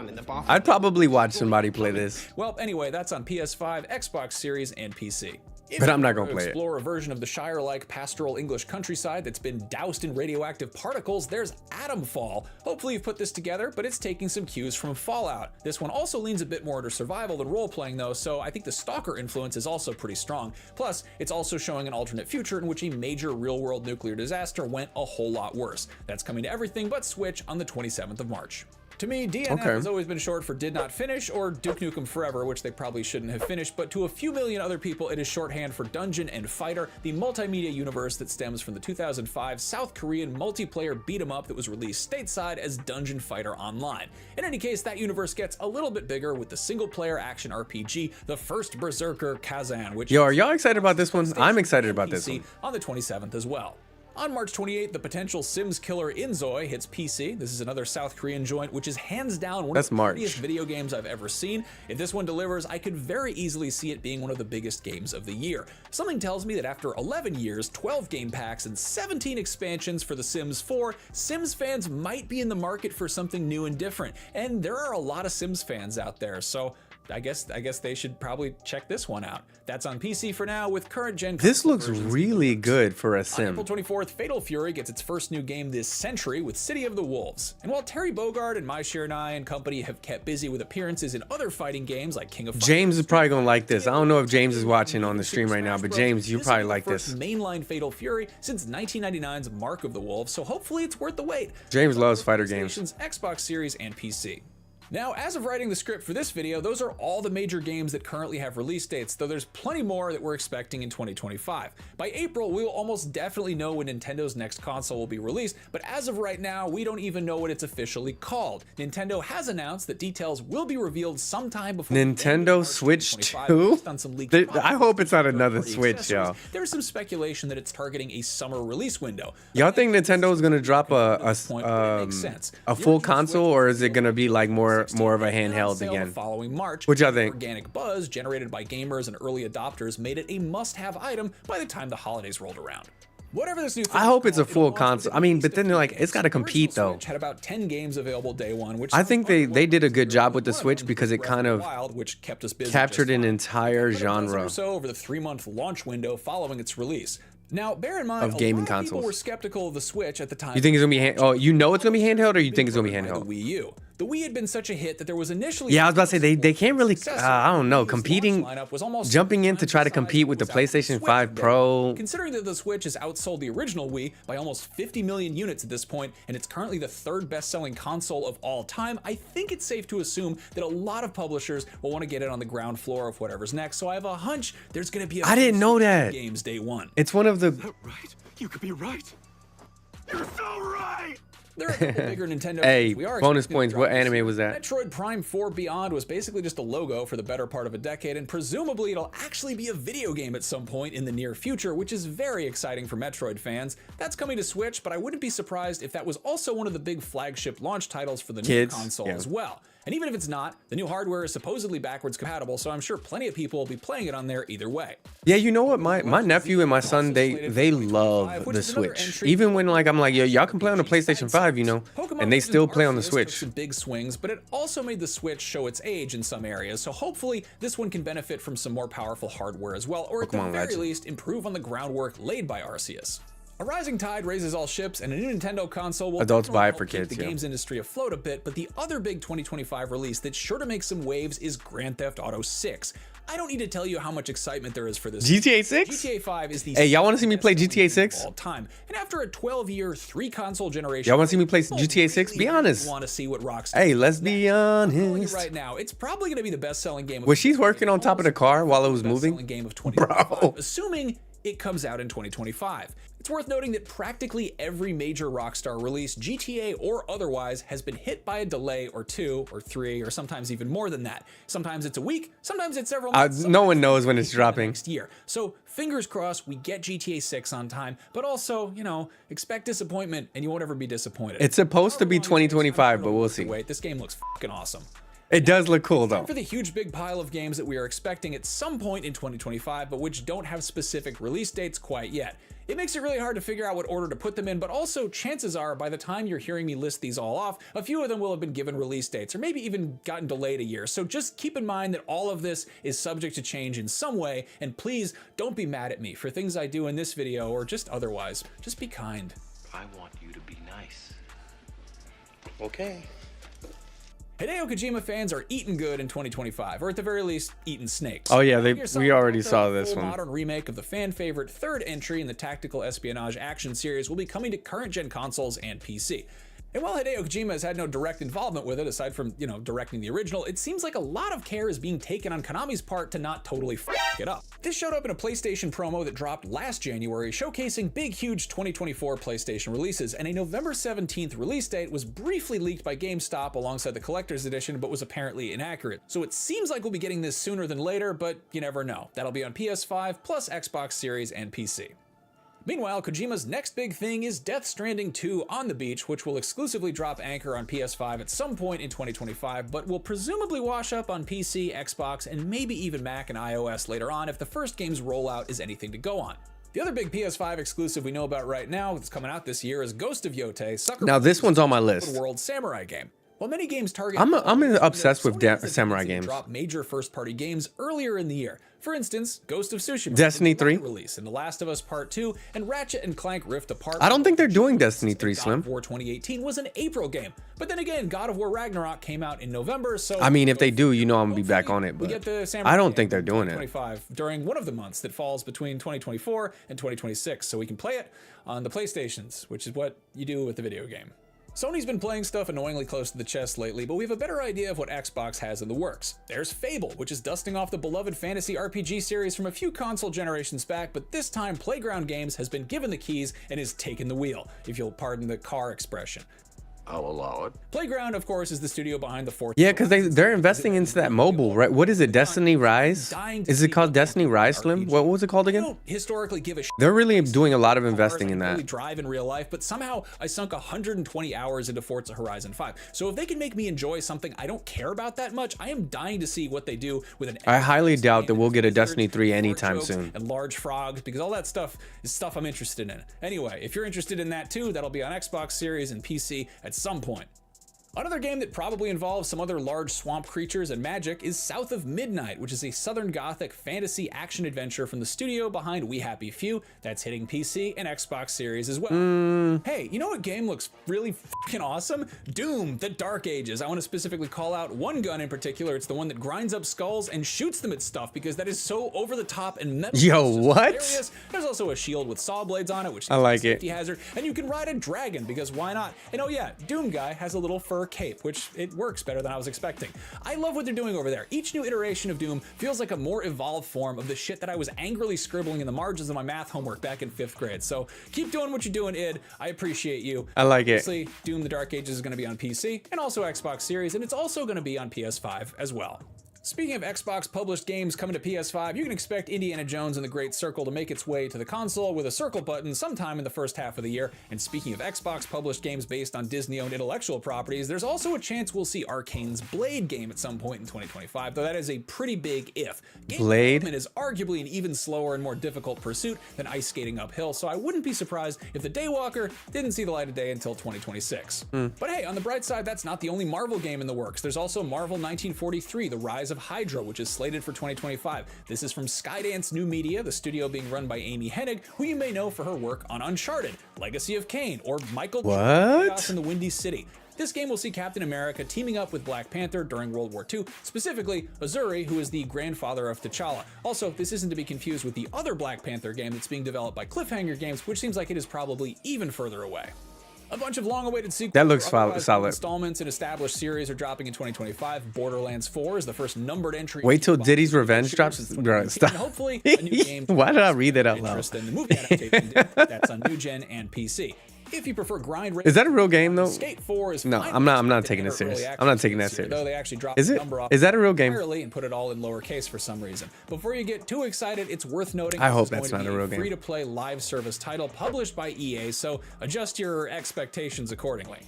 I'd probably watch somebody play this. Well, anyway, that's on PS5, Xbox Series, and PC. But I'm not gonna If you play it. explore a version of the Shire-like pastoral English countryside that's been doused in radioactive particles, there's Atomfall. Hopefully you've put this together, but it's taking some cues from Fallout. This one also leans a bit more to survival than role-playing though, so I think the Stalker influence is also pretty strong. Plus, it's also showing an alternate future in which a major real-world nuclear disaster went a whole lot worse. That's coming to everything but Switch on the 27th of March. To me, DNF has always been short for Did Not Finish or Duke Nukem Forever, which they probably shouldn't have finished, but to a few million other people, it is shorthand for Dungeon and Fighter, the multimedia universe that stems from the 2005 South Korean multiplayer beat-em-up that was released stateside as Dungeon Fighter Online. In any case, that universe gets a little bit bigger with the single-player action RPG, The First Berserker Kazan, which Yo, are y'all excited about this one? I'm excited about this one. on the 27th as well. On March 28th, the potential Sims killer Inzoi hits PC. This is another South Korean joint, which is hands down one of the prettiest video games I've ever seen. If this one delivers, I could very easily see it being one of the biggest games of the year. Something tells me that after 11 years, 12 game packs, and 17 expansions for The Sims 4, Sims fans might be in the market for something new and different. And there are a lot of Sims fans out there, so I guess they should probably check this one out. That's on PC for now with current gen. This looks really good for a sim. On April 24th, Fatal Fury gets its first new game this century with City of the Wolves. And while Terry Bogard and Mai Shiranui and company have kept busy with appearances in other fighting games like King of Fighters, James is probably gonna like this. I don't know if James is watching on the stream right now, but James, you probably like this. Mainline Fatal Fury since 1999's Mark of the Wolves, so hopefully it's worth the wait. James loves fighter games. Xbox Series and PC. Now, as of writing the script for this video, those are all the major games that currently have release dates, though there's plenty more that we're expecting in 2025. By April, we will almost definitely know when Nintendo's next console will be released, but as of right now, we don't even know what it's officially called. Nintendo has announced that details will be revealed sometime before Nintendo Switch 2? I hope it's not another Switch, y'all. There's some speculation that it's targeting a summer release window. Y'all think Nintendo is gonna drop a full console, or is it gonna be like more of a handheld again? Following March, what y'all think? Organic buzz generated by gamers and early adopters made it a must-have item by the time the holidays rolled around. Whatever this new thing I hope it's a full console. I mean, but then they're like, it's got to compete though. Switch had about 10 games available day one, which I think they did a good job with the Switch because it kind of which kept us busy captured an entire genre or so over the 3-month launch window following its release. Now, bear in mind, of gaming a lot of people consoles. were skeptical of the Switch at the time. You think it's gonna be oh, you know it's gonna be handheld, or you think it's gonna be handheld? The Wii U. The Wii had been such a hit that there was initially. Yeah, I was about to say they can't really. I don't know, competing, jumping in to try to compete with the PlayStation 5 Pro. Considering that the Switch has outsold the original Wii by almost 50 million units at this point, and it's currently the third best-selling console of all time, I think it's safe to assume that a lot of publishers will want to get it on the ground floor of whatever's next. So I have a hunch there's going to be. I didn't know that. Games day one. It's one of the. Is that right? You could be right. You're so right. There are a couple bigger Nintendo Hey, games we are bonus expecting points. to What drop this anime year. was that? Metroid Prime 4 Beyond was basically just a logo for the better part of a decade, and presumably it'll actually be a video game at some point in the near future, which is very exciting for Metroid fans. That's coming to Switch, but I wouldn't be surprised if that was also one of the big flagship launch titles for the new console as well. And even if it's not, the new hardware is supposedly backwards compatible, so I'm sure plenty of people will be playing it on there either way. Yeah, you know what? My nephew and my son, they love the Switch. Even when like I'm like, yo, y'all can play on the PlayStation 5, you know, and they still play on the Switch. Some big swings, but it also made the Switch show its age in some areas. So hopefully this one can benefit from some more powerful hardware as well, or at the very least improve on the groundwork laid by Arceus. A rising tide raises all ships, and a new Nintendo console will adults buy it for keep kids. The games industry afloat a bit, but the other big 2025 release that's sure to make some waves is Grand Theft Auto 6. I don't need to tell you how much excitement there is for this. GTA 6? GTA 5 is the Hey, y'all want to see me play GTA 6? All time. And after a 12-year, 3-console generation, y'all want to see me play GTA 6? Be honest. Want to see what Rockstar? Hey, let's be honest. Right now, it's probably going to be the best-selling game. Was she working on top of the car while it was moving? Game of 2025, bro. Assuming it comes out in 2025. It's worth noting that practically every major Rockstar release, GTA or otherwise, has been hit by a delay or 2 or 3 or sometimes even more than that. Sometimes it's a week, sometimes it's several months. No one knows when it's dropping. Next year. So fingers crossed we get GTA 6 on time, but also, you know, expect disappointment and you won't ever be disappointed. It's supposed to be 2025, but we'll see. Wait, this game looks fucking awesome. It does look cool though. For the huge big pile of games that we are expecting at some point in 2025, but which don't have specific release dates quite yet. It makes it really hard to figure out what order to put them in, but also chances are by the time you're hearing me list these all off, a few of them will have been given release dates or maybe even gotten delayed a year. So just keep in mind that all of this is subject to change in some way, and please don't be mad at me for things I do in this video or just otherwise. Just be kind. I want you to be nice. Okay. Hideo Kojima fans are eating good in 2025, or at the very least, eating snakes. Oh yeah, Here's we something already about saw the this full one. modern remake of the fan favorite third entry in the tactical espionage action series will be coming to current gen consoles and PC. And while Hideo Kojima has had no direct involvement with it, aside from, directing the original, it seems like a lot of care is being taken on Konami's part to not totally f it up. This showed up in a PlayStation promo that dropped last January, showcasing big, huge 2024 PlayStation releases, and a November 17th release date was briefly leaked by GameStop alongside the collector's edition, but was apparently inaccurate. So it seems like we'll be getting this sooner than later, but you never know. That'll be on PS5, plus Xbox Series and PC. Meanwhile, Kojima's next big thing is Death Stranding 2 on the Beach, which will exclusively drop Anchor on PS5 at some point in 2025, but will presumably wash up on PC, Xbox, and maybe even Mac and iOS later on if the first game's rollout is anything to go on. The other big PS5 exclusive we know about right now that's coming out this year is Ghost of Yotei, Sucker Now this Punch's one's on my open list. world samurai game. While many games target, I'm obsessed with Sony has a samurai tendency to games. drop major first-party games earlier in the year. For instance, Ghost of Tsushima, Destiny 3 release, and The Last of Us Part 2, and Ratchet and Clank Rift Apart. I don't think they're doing Destiny 3, God Slim. of War 2018 was an April game, but then again, God of War Ragnarok came out in November. So I mean, if they do, I'm gonna be back hopefully on it. we But get the samurai I don't game think they're in doing it. 2025 during one of the months that falls between 2024 and 2026, so we can play it on the PlayStations, which is what you do with the video game. Sony's been playing stuff annoyingly close to the chest lately, but we have a better idea of what Xbox has in the works. There's Fable, which is dusting off the beloved fantasy RPG series from a few console generations back, but this time Playground Games has been given the keys and is taking the wheel, if you'll pardon the car expression. I'll allow it. Playground, of course, is the studio behind the fourth. Yeah, because they're investing into that mobile, right? What is it? Destiny Rise? Is it called Destiny Rise, Slim? What was it called I again? don't historically give a shit. They're really doing a lot of investing in I really that. drive in real life, but somehow I sunk 120 hours into Forza Horizon 5. So if they can make me enjoy something I don't care about that much, I am dying to see what they do with an. I highly doubt that we'll get a lizards, Destiny 3 fart anytime jokes, soon. And large frogs, because all that stuff is stuff I'm interested in. Anyway, if you're interested in that too, that'll be on Xbox Series and PC at some point. Another game that probably involves some other large swamp creatures and magic is South of Midnight, which is a Southern Gothic fantasy action adventure from the studio behind We Happy Few that's hitting PC and Xbox Series as well. Hey, you know what game looks really fucking awesome? Doom, The Dark Ages. I want to specifically call out one gun in particular. It's the one that grinds up skulls and shoots them at stuff because that is so over the top and metal. Yo, It's just what? hilarious. There's also a shield with saw blades on it, which I is like a safety it. hazard, and you can ride a dragon because why not? And oh yeah, Doom Guy has a little fur cape, which it works better than I was expecting. I love what they're doing over there. Each new iteration of Doom feels like a more evolved form of the shit that I was angrily scribbling in the margins of my math homework back in 5th grade. So keep doing what you're doing, id. I appreciate you. I like it. Obviously, Doom The Dark Ages is going to be on PC and also Xbox Series, and it's also going to be on PS5 as well. Speaking of Xbox published games coming to PS5, you can expect Indiana Jones and the Great Circle to make its way to the console with a circle button sometime in the first half of the year. And speaking of Xbox published games based on Disney-owned intellectual properties, there's also a chance we'll see Arcane's Blade game at some point in 2025, though that is a pretty big if. Game Blade? development is arguably an even slower and more difficult pursuit than ice skating uphill, so I wouldn't be surprised if the Daywalker didn't see the light of day until 2026. But hey, on the bright side, that's not the only Marvel game in the works. There's also Marvel 1943, The Rise of Hydra, which is slated for 2025. This is from Skydance New Media, the studio being run by Amy Hennig, who you may know for her work on Uncharted, Legacy of Kain, or Michael Chaos in the Windy City. This game will see Captain America teaming up with Black Panther during World War II, specifically Azuri, who is the grandfather of T'Challa. Also, this isn't to be confused with the other Black Panther game that's being developed by Cliffhanger Games, which seems like it is probably even further away. A bunch of long-awaited sequels. That looks or otherwise solid. Installments in established series are dropping in 2025. Borderlands 4 is the first numbered entry. Wait till into Diddy's box Revenge shooters drops? since Bro, 2019, stop. and hopefully a new game. Why did I read that out loud? Interest in the movie adaptation did. That's on new gen and PC. If you prefer grind, Is that a real game though? Skate 4 is No, finally I'm not expected to taking it enter early serious. access I'm not taking that this year, serious. Though they actually dropped Is the it? number off Is that a real game? entirely and put it all in lowercase for some reason. Before you get too excited, it's worth noting I this hope is going that's to not be a real game. free-to-play live service title published by EA, so adjust your expectations accordingly.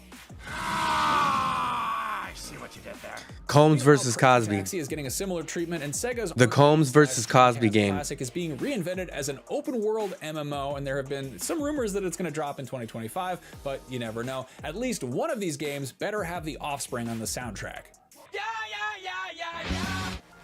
See what you did there. Combs versus Meanwhile, Cosby. Taxi is getting a similar treatment, and Sega's The Combs versus Cosby Dreamcast game. Classic is being reinvented as an open-world MMO, and there have been some rumors that it's going to drop in 2025, but you never know. At least one of these games better have The Offspring on the soundtrack.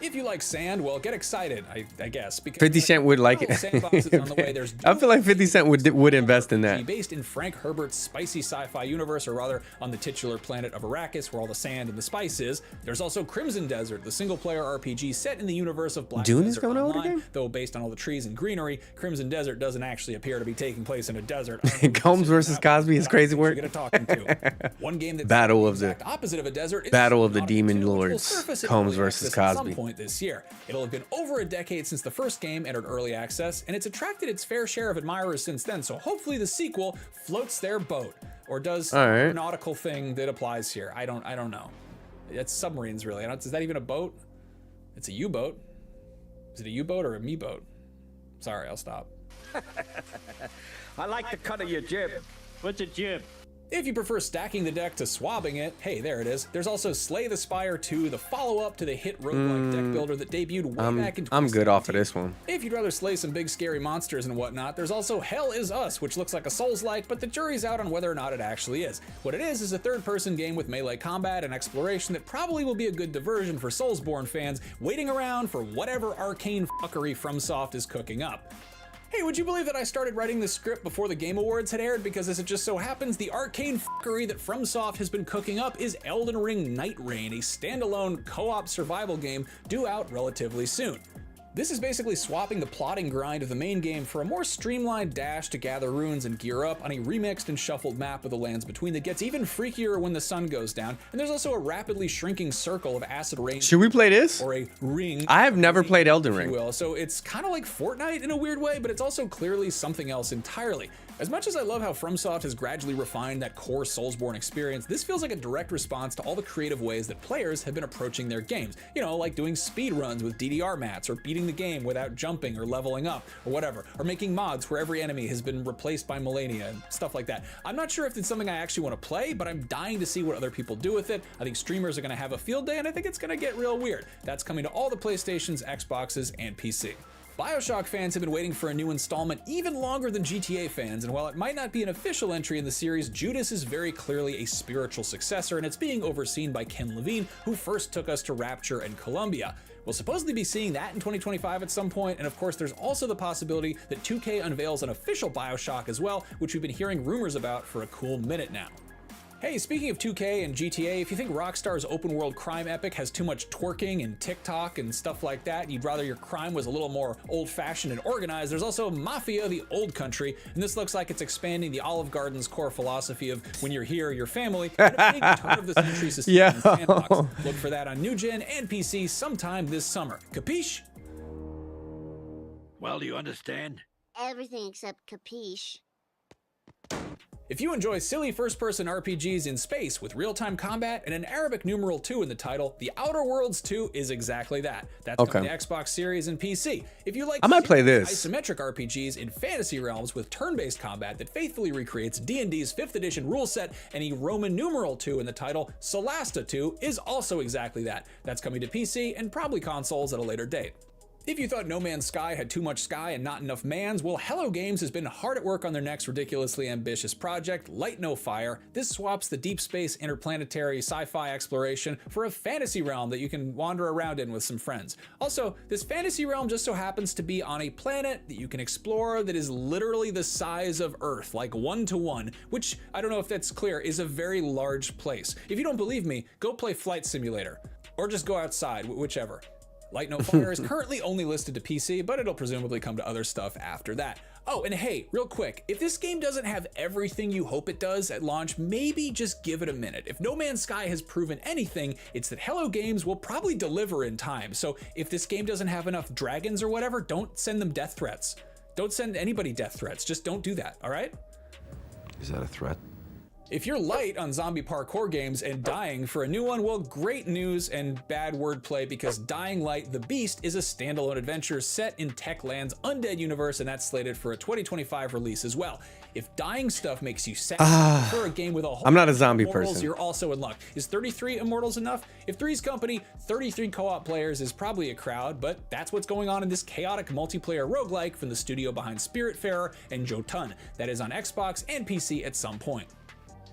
If you like sand, well, get excited, I guess. Because 50 Cent would like it. Sandbox is on the way. There's I feel like 50 Cent would invest in that. Based in Frank Herbert's spicy sci-fi universe, or rather on the titular planet of Arrakis, where all the sand and the spice is. There's also Crimson Desert, the single-player RPG set in the universe of Black Dune is Desert coming out Online. again? Though based on all the trees and greenery, Crimson Desert doesn't actually appear to be taking place in a desert. Combs versus Cosby is crazy work. Get a talking to. One game that's Battle of the exact opposite of a desert is Battle of the Subnautica Demon 2, which will Lords. surface in Combs early versus access at Cosby. some point this year. It'll have been over a decade since the first game entered early access, and it's attracted its fair share of admirers since then, so hopefully the sequel floats their boat, or does All right. the nautical thing that applies here. I don't know. It's submarines, really. Is that even a boat? It's a U-boat. Is it a U-boat or a me-boat? Sorry, I'll stop. I like the cut of your jib. What's a jib? If you prefer stacking the deck to swabbing it, hey, there it is. There's also Slay the Spire 2, the follow-up to the hit roguelike deck builder that debuted way back in 2017. I'm good off of this one. If you'd rather slay some big scary monsters and whatnot, there's also Hell Is Us, which looks like a Souls-like, but the jury's out on whether or not it actually is. What it is a third-person game with melee combat and exploration that probably will be a good diversion for Soulsborne fans waiting around for whatever arcane fuckery FromSoft is cooking up. Hey, would you believe that I started writing this script before the Game Awards had aired? Because as it just so happens, the arcane fuckery that FromSoft has been cooking up is Elden Ring Night Reign, a standalone co-op survival game due out relatively soon. This is basically swapping the plotting grind of the main game for a more streamlined dash to gather runes and gear up on a remixed and shuffled map of the lands between that gets even freakier when the sun goes down, and there's also a rapidly shrinking circle of acid rain. Should we play this? Or a ring. I have never played Elden if you Ring. will. So it's kind of like Fortnite in a weird way, but it's also clearly something else entirely. As much as I love how FromSoft has gradually refined that core Soulsborne experience, this feels like a direct response to all the creative ways that players have been approaching their games. You know, like doing speed runs with DDR mats, or beating the game without jumping or leveling up, or whatever, or making mods where every enemy has been replaced by Malenia and stuff like that. I'm not sure if it's something I actually want to play, but I'm dying to see what other people do with it. I think streamers are going to have a field day, and I think it's going to get real weird. That's coming to all the PlayStations, Xboxes, and PC. BioShock fans have been waiting for a new installment even longer than GTA fans, and while it might not be an official entry in the series, Judas is very clearly a spiritual successor, and it's being overseen by Ken Levine, who first took us to Rapture and Columbia. We'll supposedly be seeing that in 2025 at some point, and of course there's also the possibility that 2K unveils an official BioShock as well, which we've been hearing rumors about for a cool minute now. Hey, speaking of 2K and GTA, if you think Rockstar's open world crime epic has too much twerking and TikTok and stuff like that, and you'd rather your crime was a little more old-fashioned and organized, there's also Mafia: The Old Country, and this looks like it's expanding the Olive Garden's core philosophy of when you're here, you're family, and a big turn of the century suspense sandbox. Look for that on new gen and PC sometime this summer. Capiche? Well, do you understand? Everything except capiche. If you enjoy silly first-person RPGs in space with real-time combat and an Arabic numeral 2 in the title, The Outer Worlds 2 is exactly that. That's coming to Xbox Series and PC. If you like I might play this. isometric RPGs in fantasy realms with turn-based combat that faithfully recreates D&D's 5th edition rule set, and a Roman numeral 2 in the title, Solasta 2 is also exactly that. That's coming to PC and probably consoles at a later date. If you thought No Man's Sky had too much sky and not enough mans, well, Hello Games has been hard at work on their next ridiculously ambitious project, Light No Fire. This swaps the deep space interplanetary sci-fi exploration for a fantasy realm that you can wander around in with some friends. Also, this fantasy realm just so happens to be on a planet that you can explore that is literally the size of Earth, like 1-to-1, which, I don't know if that's clear, is a very large place. If you don't believe me, go play Flight Simulator, or just go outside, whichever. Light No Fire is currently only listed to PC, but it'll presumably come to other stuff after that. Oh, and hey, real quick, if this game doesn't have everything you hope it does at launch, maybe just give it a minute. If No Man's Sky has proven anything, it's that Hello Games will probably deliver in time. So if this game doesn't have enough dragons or whatever, don't send them death threats. Don't send anybody death threats. Just don't do that, all right? Is that a threat? If you're light on zombie parkour games and dying for a new one, well, great news and bad wordplay, because Dying Light: The Beast is a standalone adventure set in Techland's Undead universe, and that's slated for a 2025 release as well. If dying stuff makes you sad for a game with a whole I'm not a zombie Immortals, person. you're also in luck. Is 33 Immortals enough? If Three's Company, 33 co-op players is probably a crowd, but that's what's going on in this chaotic multiplayer roguelike from the studio behind Spiritfarer and Jotun that is on Xbox and PC at some point.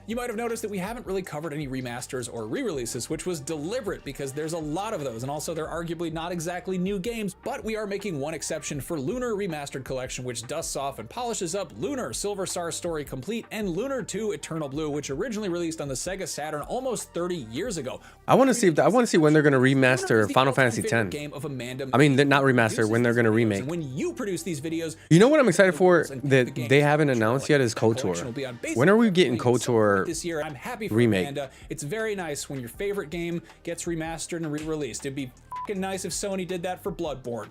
You might have noticed that we haven't really covered any remasters or re-releases, which was deliberate because there's a lot of those, and also they're arguably not exactly new games, but we are making one exception for Lunar Remastered Collection, which dusts off and polishes up Lunar Silver Star Story Complete and Lunar 2 Eternal Blue, which originally released on the Sega Saturn almost 30 years ago. I want to see when they're going to remaster Final Fantasy X. Game of Amanda I mean, not remaster, when they're going to remake. And when you produce these videos, You know what I'm excited for that they haven't announced yet is KOTOR. When are we getting KOTOR this year? I'm happy for remake? Amanda. It's very nice when your favorite game gets remastered and re-released. It'd be fucking nice if Sony did that for Bloodborne.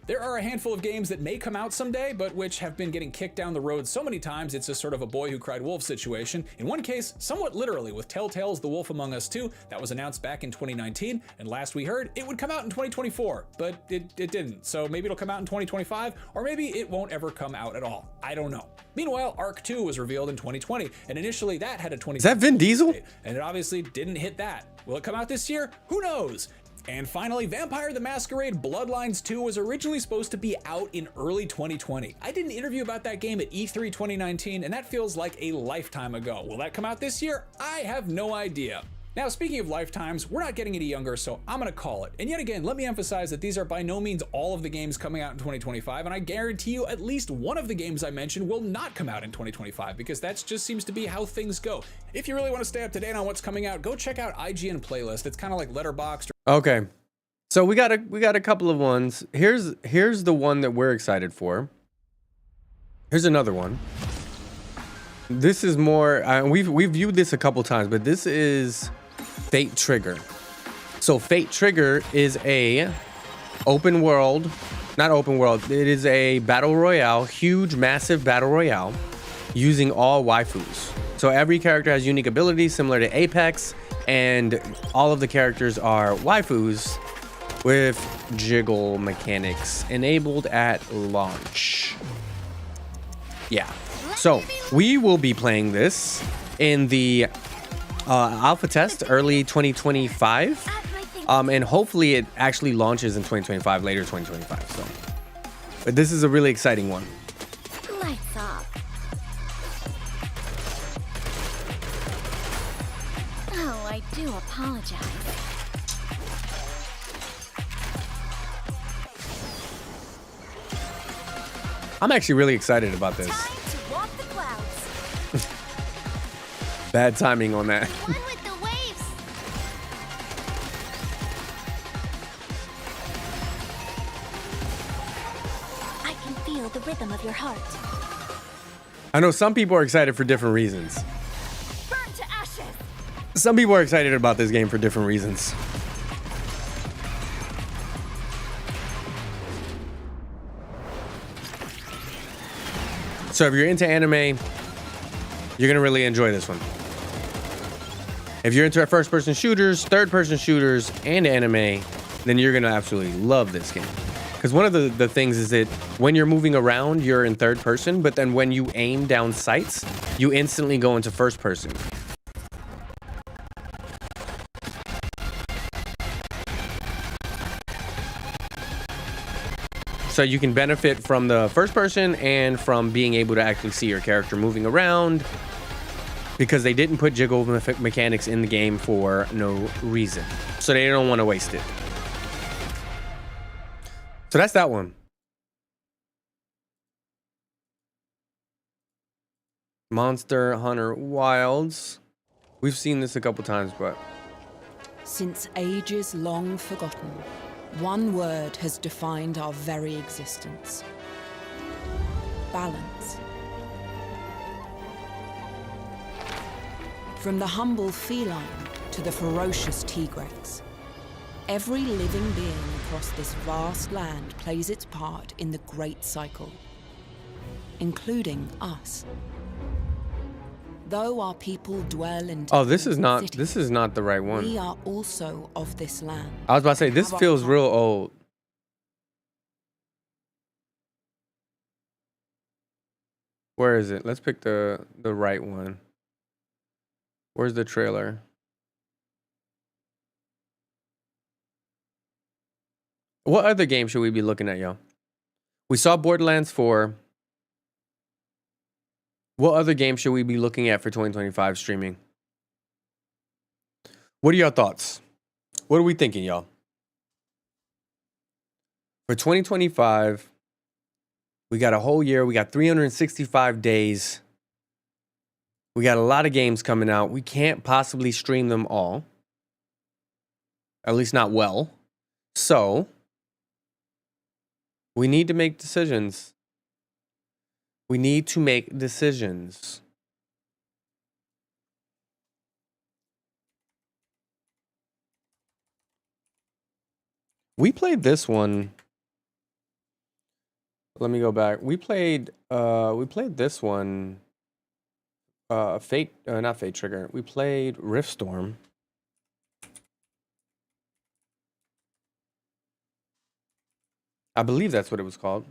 There are a handful of games that may come out someday, but which have been getting kicked down the road so many times it's a sort of a boy who cried wolf situation. In one case, somewhat literally, with Telltale's The Wolf Among Us 2, that was announced back in 2019, and last we heard, it would come out in 2024, but it didn't. So maybe it'll come out in 2025, or maybe it won't ever come out at all. I don't know. Meanwhile, Ark 2 was revealed in 2020, and initially that had a 20. Is that Vin Diesel? And it obviously didn't hit that. Will it come out this year? Who knows? And finally, Vampire the Masquerade Bloodlines 2 was originally supposed to be out in early 2020. I did an interview about that game at E3 2019, and that feels like a lifetime ago. Will that come out this year? I have no idea. Now, speaking of lifetimes, we're not getting any younger, so I'm gonna call it. And yet again, let me emphasize that these are by no means all of the games coming out in 2025, and I guarantee you at least one of the games I mentioned will not come out in 2025, because that just seems to be how things go. If you really want to stay up to date on what's coming out, go check out IGN Playlist. It's kind of like Letterboxd. Okay, so we got a couple of ones. Here's the one that we're excited for. Here's another one. This is more. We've viewed this a couple times, but this is Fate Trigger. So Fate Trigger is a open world, not open world. It is a battle royale, huge, massive battle royale, using all waifus. So every character has unique abilities similar to Apex, and all of the characters are waifus with jiggle mechanics enabled at launch. Yeah. So we will be playing this in the alpha test early 2025, and hopefully it actually launches in 2025, later 2025. So, but this is a really exciting one. Lights off. Oh, I do apologize. I'm actually really excited about this. Time to walk the clouds. Bad timing on that. One with the waves. I can feel the rhythm of your heart. I know some people are excited for different reasons. Burn to ashes. Some people are excited about this game for different reasons. So if you're into anime, you're gonna really enjoy this one. If you're into first-person shooters, third-person shooters, and anime, then you're gonna absolutely love this game. Because one of the things is that when you're moving around, you're in third person, but then when you aim down sights, you instantly go into first person. So you can benefit from the first person and from being able to actually see your character moving around, because they didn't put jiggle mechanics in the game for no reason. So they don't want to waste it. So that's that one. Monster Hunter Wilds. We've seen this a couple times, but Since ages long forgotten, one word has defined our very existence. Balance. From the humble feline to the ferocious tigrex, every living being across this vast land plays its part in the great cycle, including us. Though our people dwell in this is not the right one. we are also of this land. I was about to say, this feels real old. Where is it? Let's pick the right one. Where's the trailer? What other game should we be looking at, y'all? We saw Borderlands 4. What other game should we be looking at for 2025 streaming? What are your thoughts? What are we thinking, y'all? For 2025, we got a whole year. We got 365 days. We got a lot of games coming out. We can't possibly stream them all. At least not well. So, we need to make decisions. We need to make decisions. We played this one. Let me go back. We played this one. Not Fate Trigger. We played Riftstorm. I believe that's what it was called.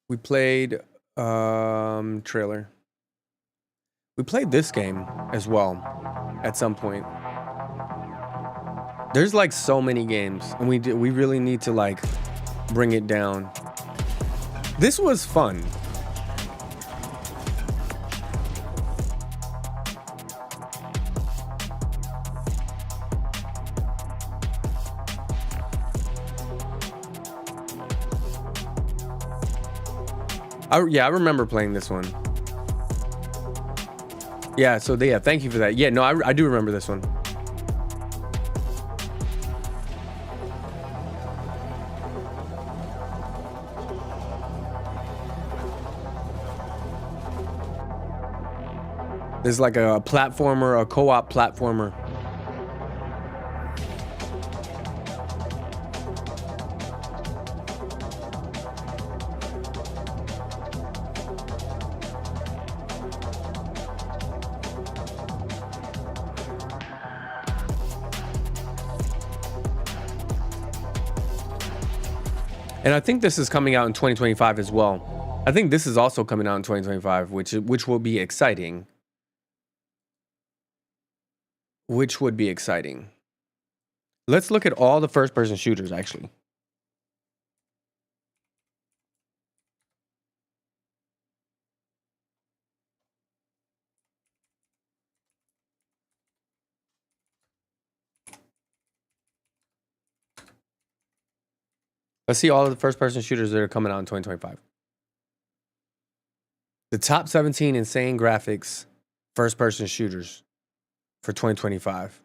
We played trailer. We played this game as well at some point. There's like so many games, and we really need to like bring it down. This was fun. I remember playing this one. Yeah, so thank you for that. Yeah, no, I do remember this one. There's like a platformer, a co-op platformer. And I think this is coming out in 2025 as well. I think this is also coming out in 2025, which will be exciting. Which would be exciting. Let's look at all the first-person shooters, actually. Let's see all of the first-person shooters that are coming out in 2025. The top 17 insane graphics first-person shooters for 2025.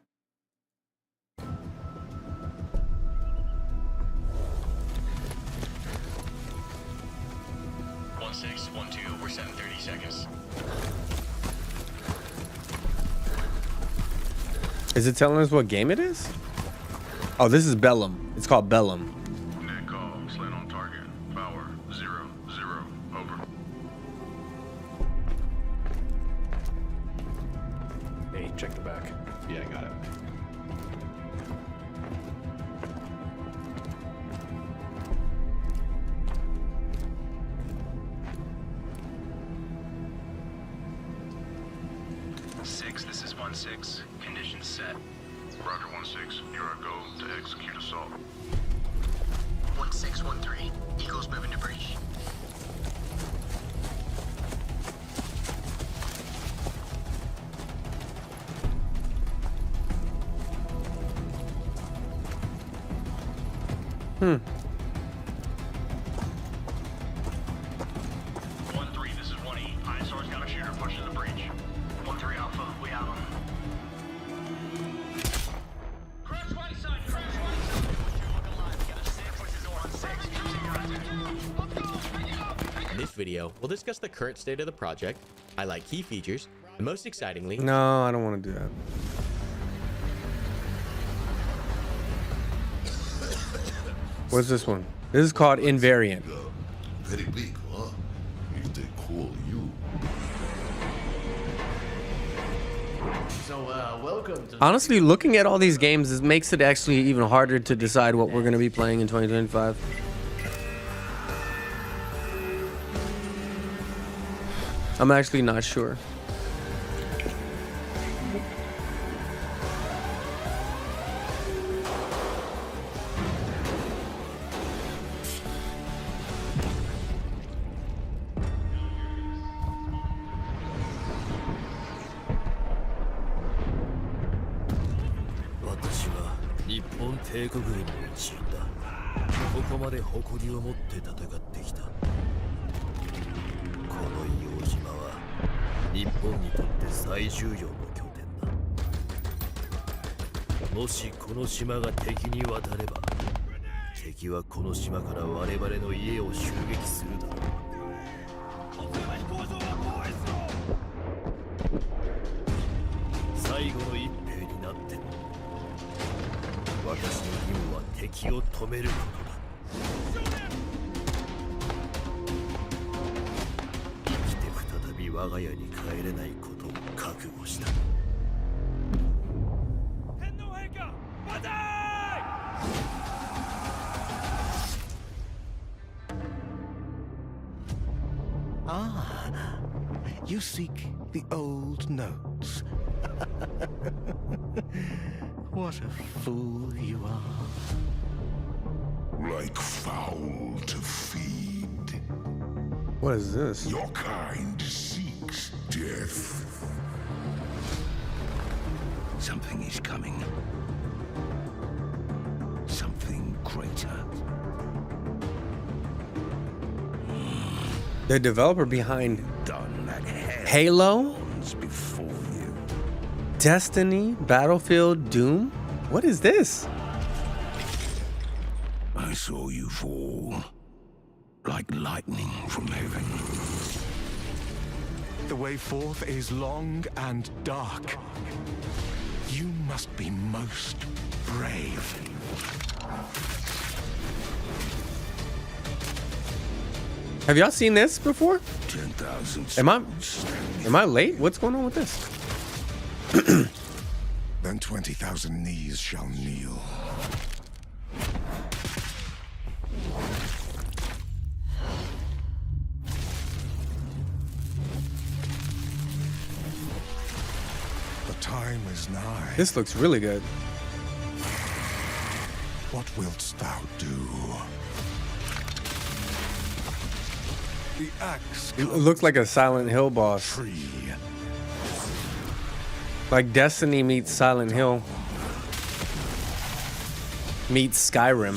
We're set in 30 seconds. Is it telling us what game it is? Oh, this is Bellum. It's called Bellum. Net call, Slant on target. Power 0, 0, over. Hey, check the back. Yeah, I got it. This is 1-6. Conditions set. Roger 1-6. You're a go to execute assault. 1613. Eagles moving to breach. Hmm. 1-3. This is 1-E. ISR's got a shooter pushing the breach. 1-3 Alpha. We have him. Crash right side. Crash right side. Looking alive. We got a 6. This is 1-6. In this video, we'll discuss the current state of the project, highlight key features, and most excitingly... No, I don't want to do that. What's this one? This is called Invariant. Very big, huh? You stay cool, you. So, welcome to Honestly, looking at all these games makes it actually even harder to decide what we're going to be playing in 2025. I'm actually not sure. Ah, you seek the old notes. What a fool you are. Like fowl to feed. What is this? Your kind seeks death. Something is coming. Something greater. The developer behind Done that Halo, before you. Destiny, Battlefield, Doom. What is this? I saw you fall like lightning from heaven. The way forth is long and dark. You must be most brave. Have y'all seen this before? 10,000. Am I late? What's going on with this? Then 20,000 knees shall kneel. The time is nigh. This looks really good. What wilt thou do? The axe. It looks like a Silent Hill boss. Free. Like Destiny meets Silent Hill meets Skyrim.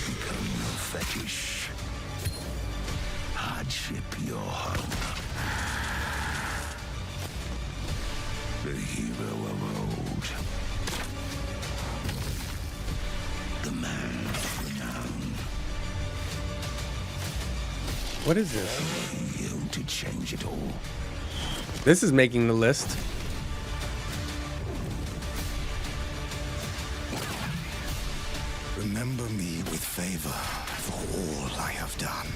Become your fetish. Hardship your home. The hero of old. The man of renown. What is this? You to change it all. This is making the list. Remember me with favor for all I have done.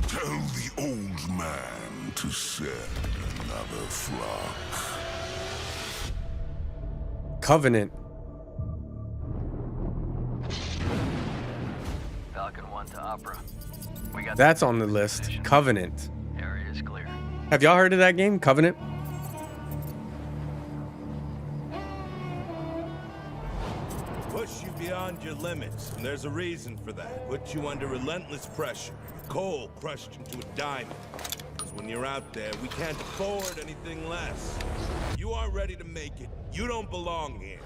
Tell the old man to send another flock. Covenant. Falcon 1 to Opera. We got That's on the list. Covenant. area is clear. Have y'all heard of that game? Covenant? Push you beyond your limits, and there's a reason for that. Put you under relentless pressure. Coal crushed into a diamond. Because when you're out there, we can't afford anything less. You aren't ready to make it. You don't belong here.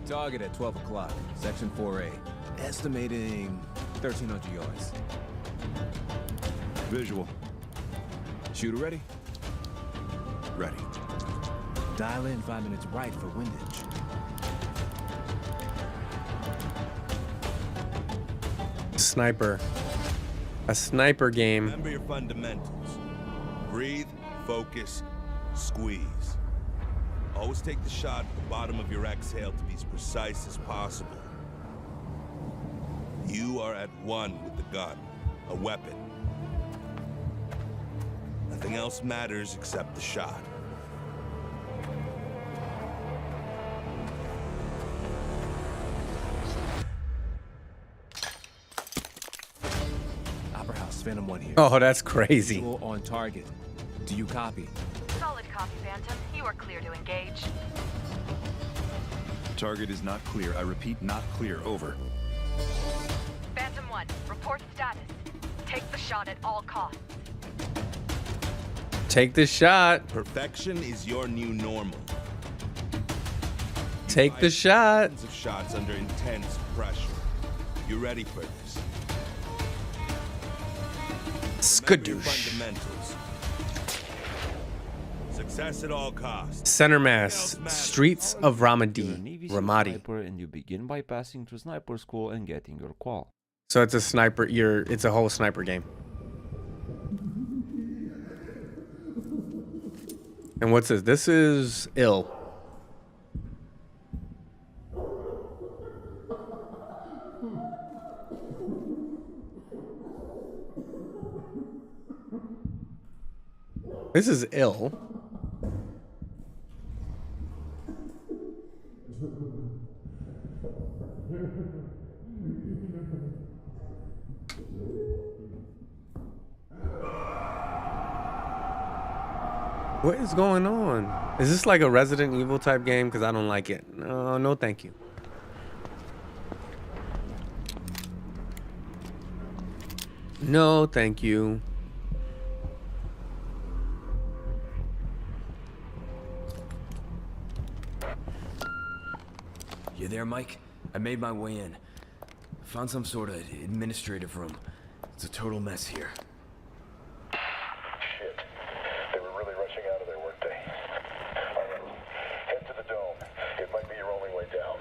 Target at 12 o'clock, Section 4A. Estimating 1,300 yards. Visual. Shooter ready? Ready. Dial in 5 minutes right for windage. Sniper. A sniper game. Remember your fundamentals. Breathe, focus, squeeze. Always take the shot at the bottom of your exhale to be as precise as possible. You are at one with the gun, a weapon. Nothing else matters except the shot. Opera House, Phantom 1 here. Oh, that's crazy. Visual on target. Do you copy? Solid copy, Phantom. You are clear to engage. Target is not clear. I repeat, not clear. Over. Phantom 1, report status. Take the shot at all costs. Take the shot. Perfection is your new normal. Take the shot. Of shots under intense pressure. You ready for this? Skadoosh. Fundamentals. Success at all costs. Center mass. Streets of Ramadi. Sniper, and you begin by passing through sniper school and getting your qual. So it's a sniper. It's a whole sniper game. And what's this? This is ill. This is ill. What is going on? Is this like a Resident Evil type game? Because I don't like it. No, no, thank you. No, thank you. You there, Mike? I made my way in. Found some sort of administrative room. It's a total mess here. Shit. They were really rushing out of there, weren't they? All right. Head to the dome. It might be your only way down.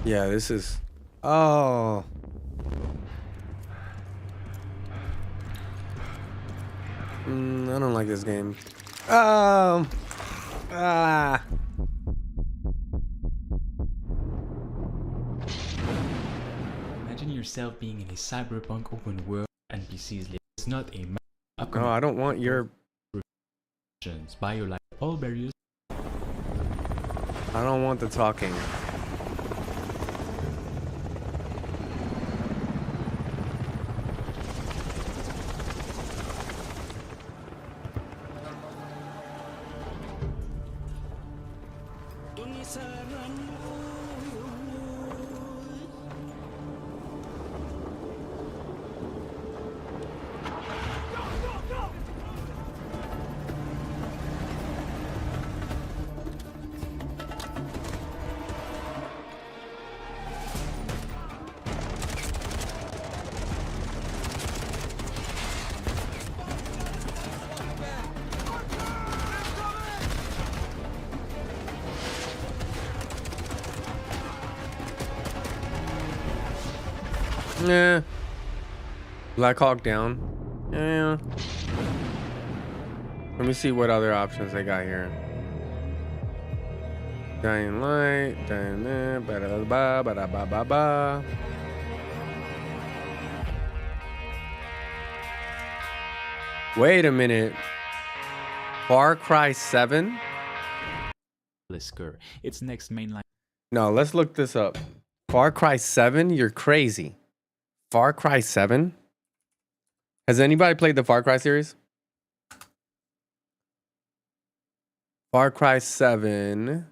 Yeah, this is. Oh. I don't like this game. Imagine yourself being in a cyberpunk open world NPCs. It's not a No, I don't want your. Bio like all barriers. I don't want the talking. Yeah. Black Hawk Down. Yeah. Let me see what other options they got here. Dying Light. Dying ba ba ba ba ba. Wait a minute. Far Cry 7? Lisker. Its next mainline. No, let's look this up. Far Cry 7? You're crazy. Far Cry 7? Has anybody played the Far Cry series? Far Cry 7.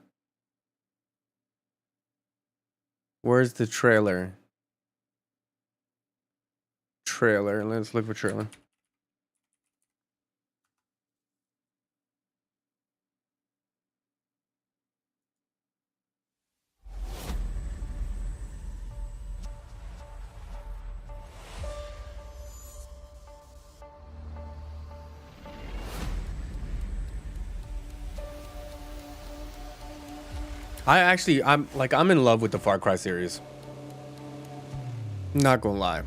Where's the trailer? Trailer. Let's look for trailer. I'm in love with the Far Cry series. Not gonna lie.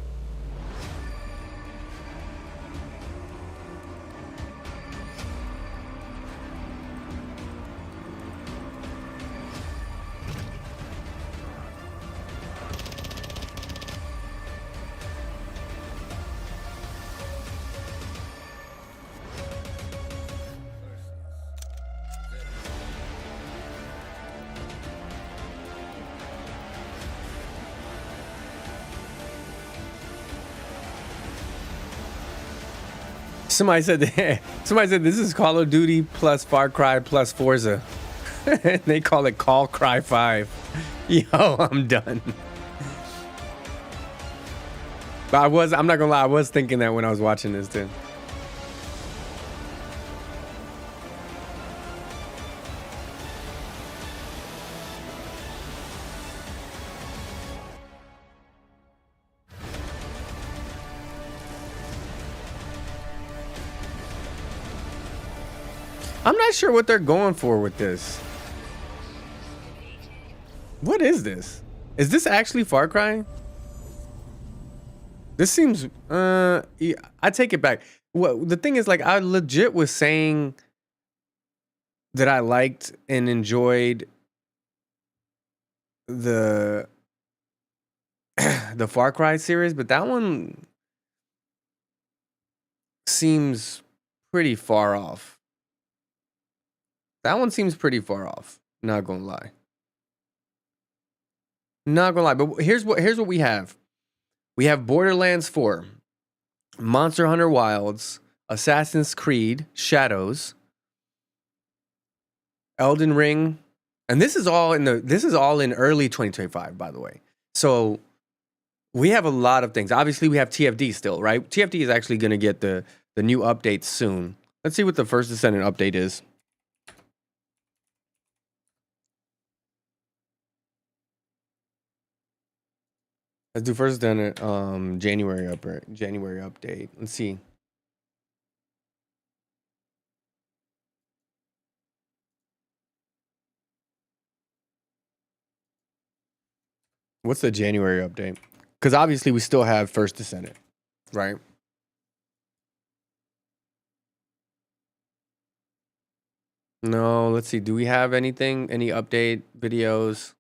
Somebody said this is Call of Duty plus Far Cry plus Forza. They call it Call Cry 5. Yo, I'm done. But I'm not gonna lie, I was thinking that when I was watching this too. I'm not sure what they're going for with this. What is this? Is this actually Far Cry? This seems yeah, I take it back. What the thing is, like, I legit was saying that I liked and enjoyed the the Far Cry series, but that one seems pretty far off. That one seems pretty far off. Not gonna lie. Not gonna lie. But here's what we have. We have Borderlands 4, Monster Hunter Wilds, Assassin's Creed Shadows, Elden Ring, and this is all in early 2025, by the way. So we have a lot of things. Obviously, we have TFD still, right? TFD is actually gonna get the new updates soon. Let's see what the First Descendant update is. Let's do First Descendant January update. Let's see. What's the January update? Because obviously we still have First Descendant, right? No, let's see. Do we have anything? Any update videos?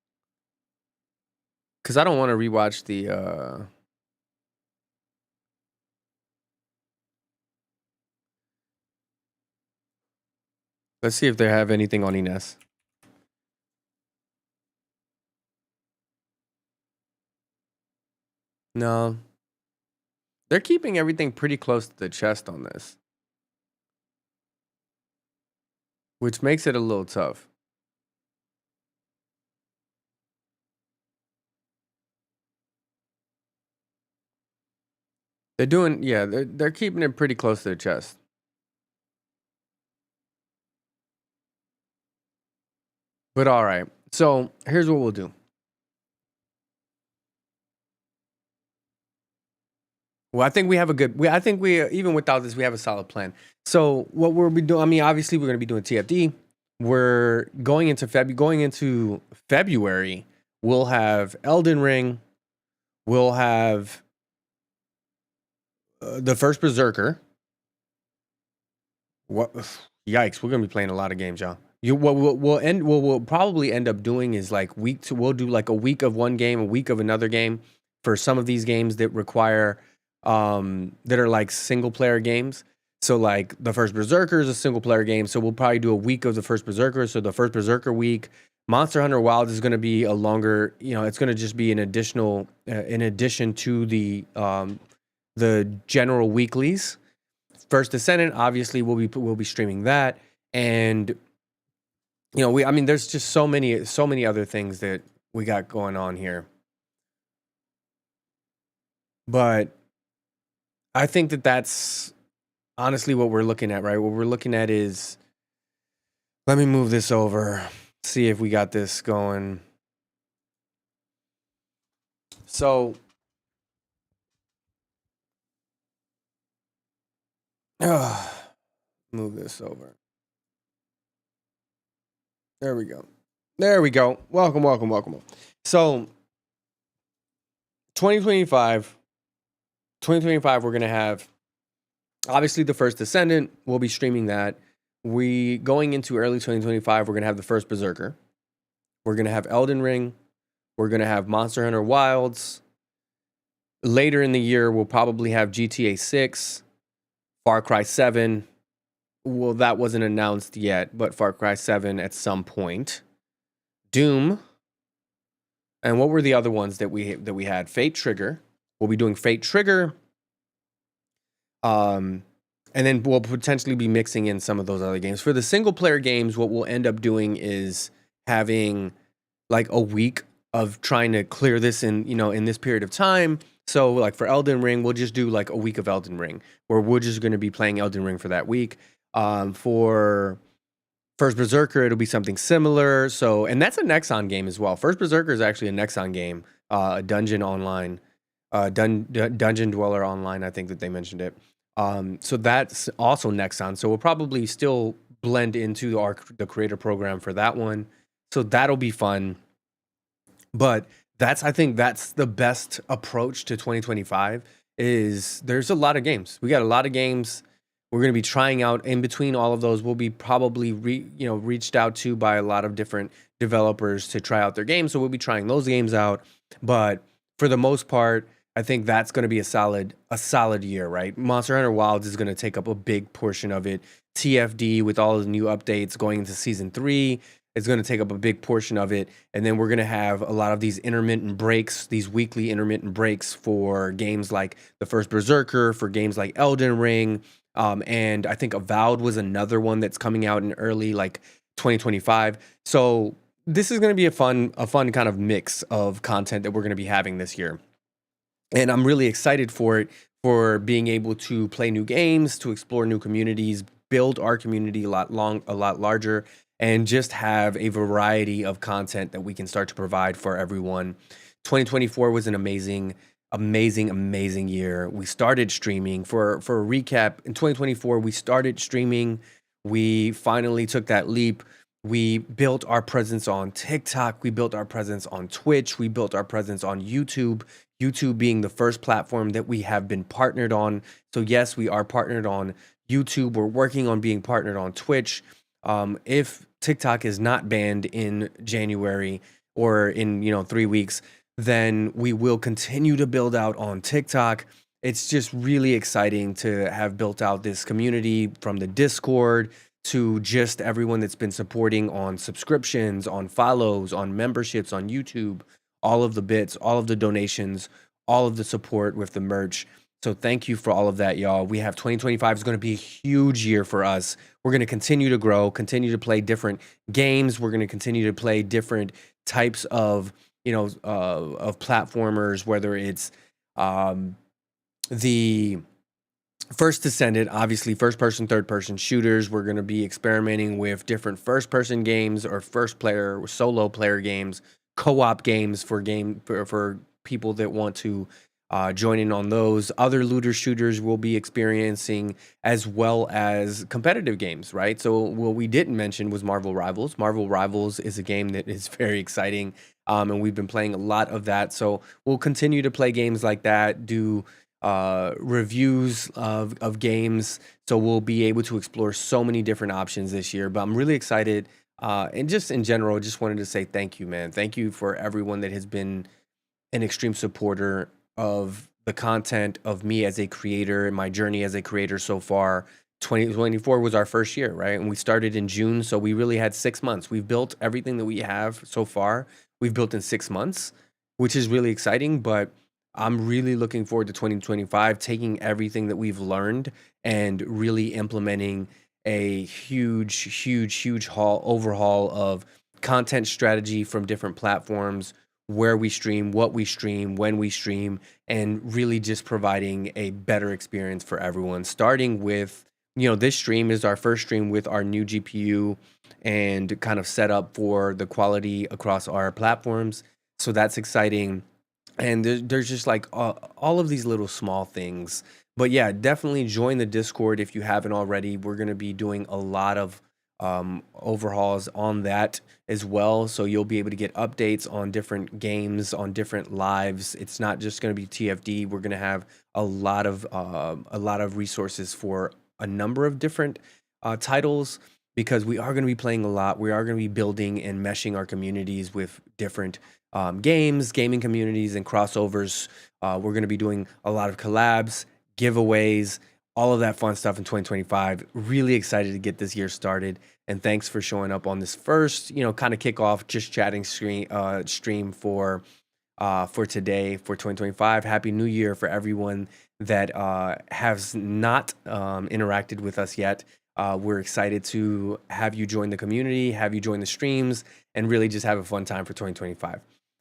Because I don't want to rewatch the let's see if they have anything on Ines. No. They're keeping everything pretty close to the chest on this, which makes it a little tough. They're doing, yeah, they're keeping it pretty close to their chest. But all right. So here's what we'll do. Well, I think we have a good. I think we even without this, we have a solid plan. So what we'll be doing. I mean, obviously, we're going to be doing TFD. We're going into February. We'll have Elden Ring. We'll have the first Berserker. What? Yikes! We're gonna be playing a lot of games, y'all. What we'll probably end up doing is like we'll do like a week of one game, a week of another game for some of these games that require that are like single player games. So like the first Berserker is a single player game, so we'll probably do a week of the first Berserker. So the first Berserker week. Monster Hunter Wild is going to be a longer, it's going to just be an additional, in addition to the general weeklies. First Descendant, obviously, we'll be streaming that, and there's just so many other things that we got going on here. But I think that's honestly what we're looking at, right? What we're looking at is, let me move this over. See if we got this going. So, move this over. There we go. Welcome. So, 2025, we're going to have, obviously, the First Descendant. We'll be streaming that. Going into early 2025, we're going to have the first Berserker. We're going to have Elden Ring. We're going to have Monster Hunter Wilds. Later in the year, we'll probably have GTA 6, Far Cry 7. Well, that wasn't announced yet, but Far Cry 7 at some point. Doom. And what were the other ones that we had? Fate Trigger. We'll be doing Fate Trigger. and then we'll potentially be mixing in some of those other games. For the single player games, what we'll end up doing is having like a week of trying to clear this in this period of time. So like for Elden Ring, we'll just do like a week of Elden Ring, where we're just going to be playing Elden Ring for that week. For First Berserker, it'll be something similar. So, and that's a Nexon game as well. First Berserker is actually a Nexon game, a dungeon online, Dungeon Dweller Online. I think that they mentioned it. So that's also Nexon. So we'll probably still blend into the creator program for that one. So that'll be fun. But I think that's the best approach to 2025 is there's a lot of games. We got a lot of games. We're going to be trying out in between all of those. We'll be probably reached out to by a lot of different developers to try out their games. So we'll be trying those games out. But for the most part, I think that's going to be a solid year, right? Monster Hunter Wilds is going to take up a big portion of it. TFD with all the new updates going into season 3 is going to take up a big portion of it. And then we're going to have a lot of these intermittent breaks, these weekly intermittent breaks for games like the First Berserker, for games like Elden Ring. And I think Avowed was another one that's coming out in early like 2025. So this is going to be a fun kind of mix of content that we're going to be having this year. And I'm really excited for it, for being able to play new games, to explore new communities, build our community a lot larger, and just have a variety of content that we can start to provide for everyone. 2024 was an amazing year. We started streaming. For a recap, in 2024, we started streaming. We finally took that leap. We built our presence on TikTok. We built our presence on Twitch. We built our presence on YouTube. YouTube being the first platform that we have been partnered on. So yes, we are partnered on YouTube. We're working on being partnered on Twitch. If TikTok is not banned in January or in 3 weeks, then we will continue to build out on TikTok. It's just really exciting to have built out this community from the Discord to just everyone that's been supporting on subscriptions, on follows, on memberships, on YouTube, all of the bits, all of the donations, all of the support with the merch. So thank you for all of that, y'all. We have 2025 is going to be a huge year for us. We're going to continue to grow, continue to play different games. We're going to continue to play different types of platformers, whether it's the First Descendant, obviously first person, third person shooters. We're going to be experimenting with different first person games or first player or solo player games, co-op games for people that want to join in on those. Other looter shooters we'll be experiencing, as well as competitive games, right? So what we didn't mention was Marvel Rivals. Marvel Rivals is a game that is very exciting, and we've been playing a lot of that. So we'll continue to play games like that, do reviews of games. So we'll be able to explore so many different options this year. But I'm really excited, and just in general, just wanted to say thank you, man. Thank you for everyone that has been an extreme supporter of the content of me as a creator and my journey as a creator so far. 2024 was our first year, right? And we started in June, so we really had 6 months. We've built everything that we have so far. We've built in 6 months, which is really exciting, but I'm really looking forward to 2025, taking everything that we've learned and really implementing a huge overhaul of content strategy from different platforms, where we stream, what we stream, when we stream, and really just providing a better experience for everyone. Starting with, this stream is our first stream with our new GPU and kind of set up for the quality across our platforms. So that's exciting. And there's just like all of these little small things. But yeah, definitely join the Discord if you haven't already. We're going to be doing a lot of overhauls on that as well. So you'll be able to get updates on different games, on different lives. It's not just going to be TFD. We're going to have a lot of resources for a number of different titles, because we are going to be playing a lot. We are going to be building and meshing our communities with different gaming communities and crossovers. We're going to be doing a lot of collabs, giveaways, all of that fun stuff in 2025. Really excited to get this year started. And thanks for showing up on this first, kind of kickoff, just chatting stream for for today, for 2025. Happy New Year for everyone that has not interacted with us yet. We're excited to have you join the community, have you join the streams, and really just have a fun time for 2025.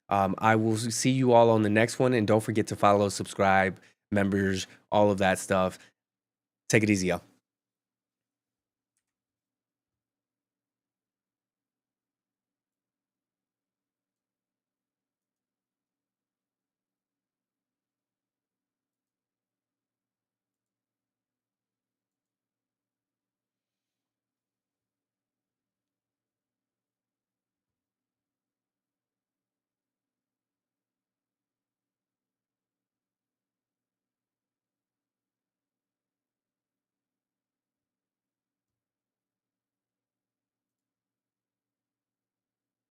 I will see you all on the next one, and don't forget to follow, subscribe, members, all of that stuff. Take it easy, y'all.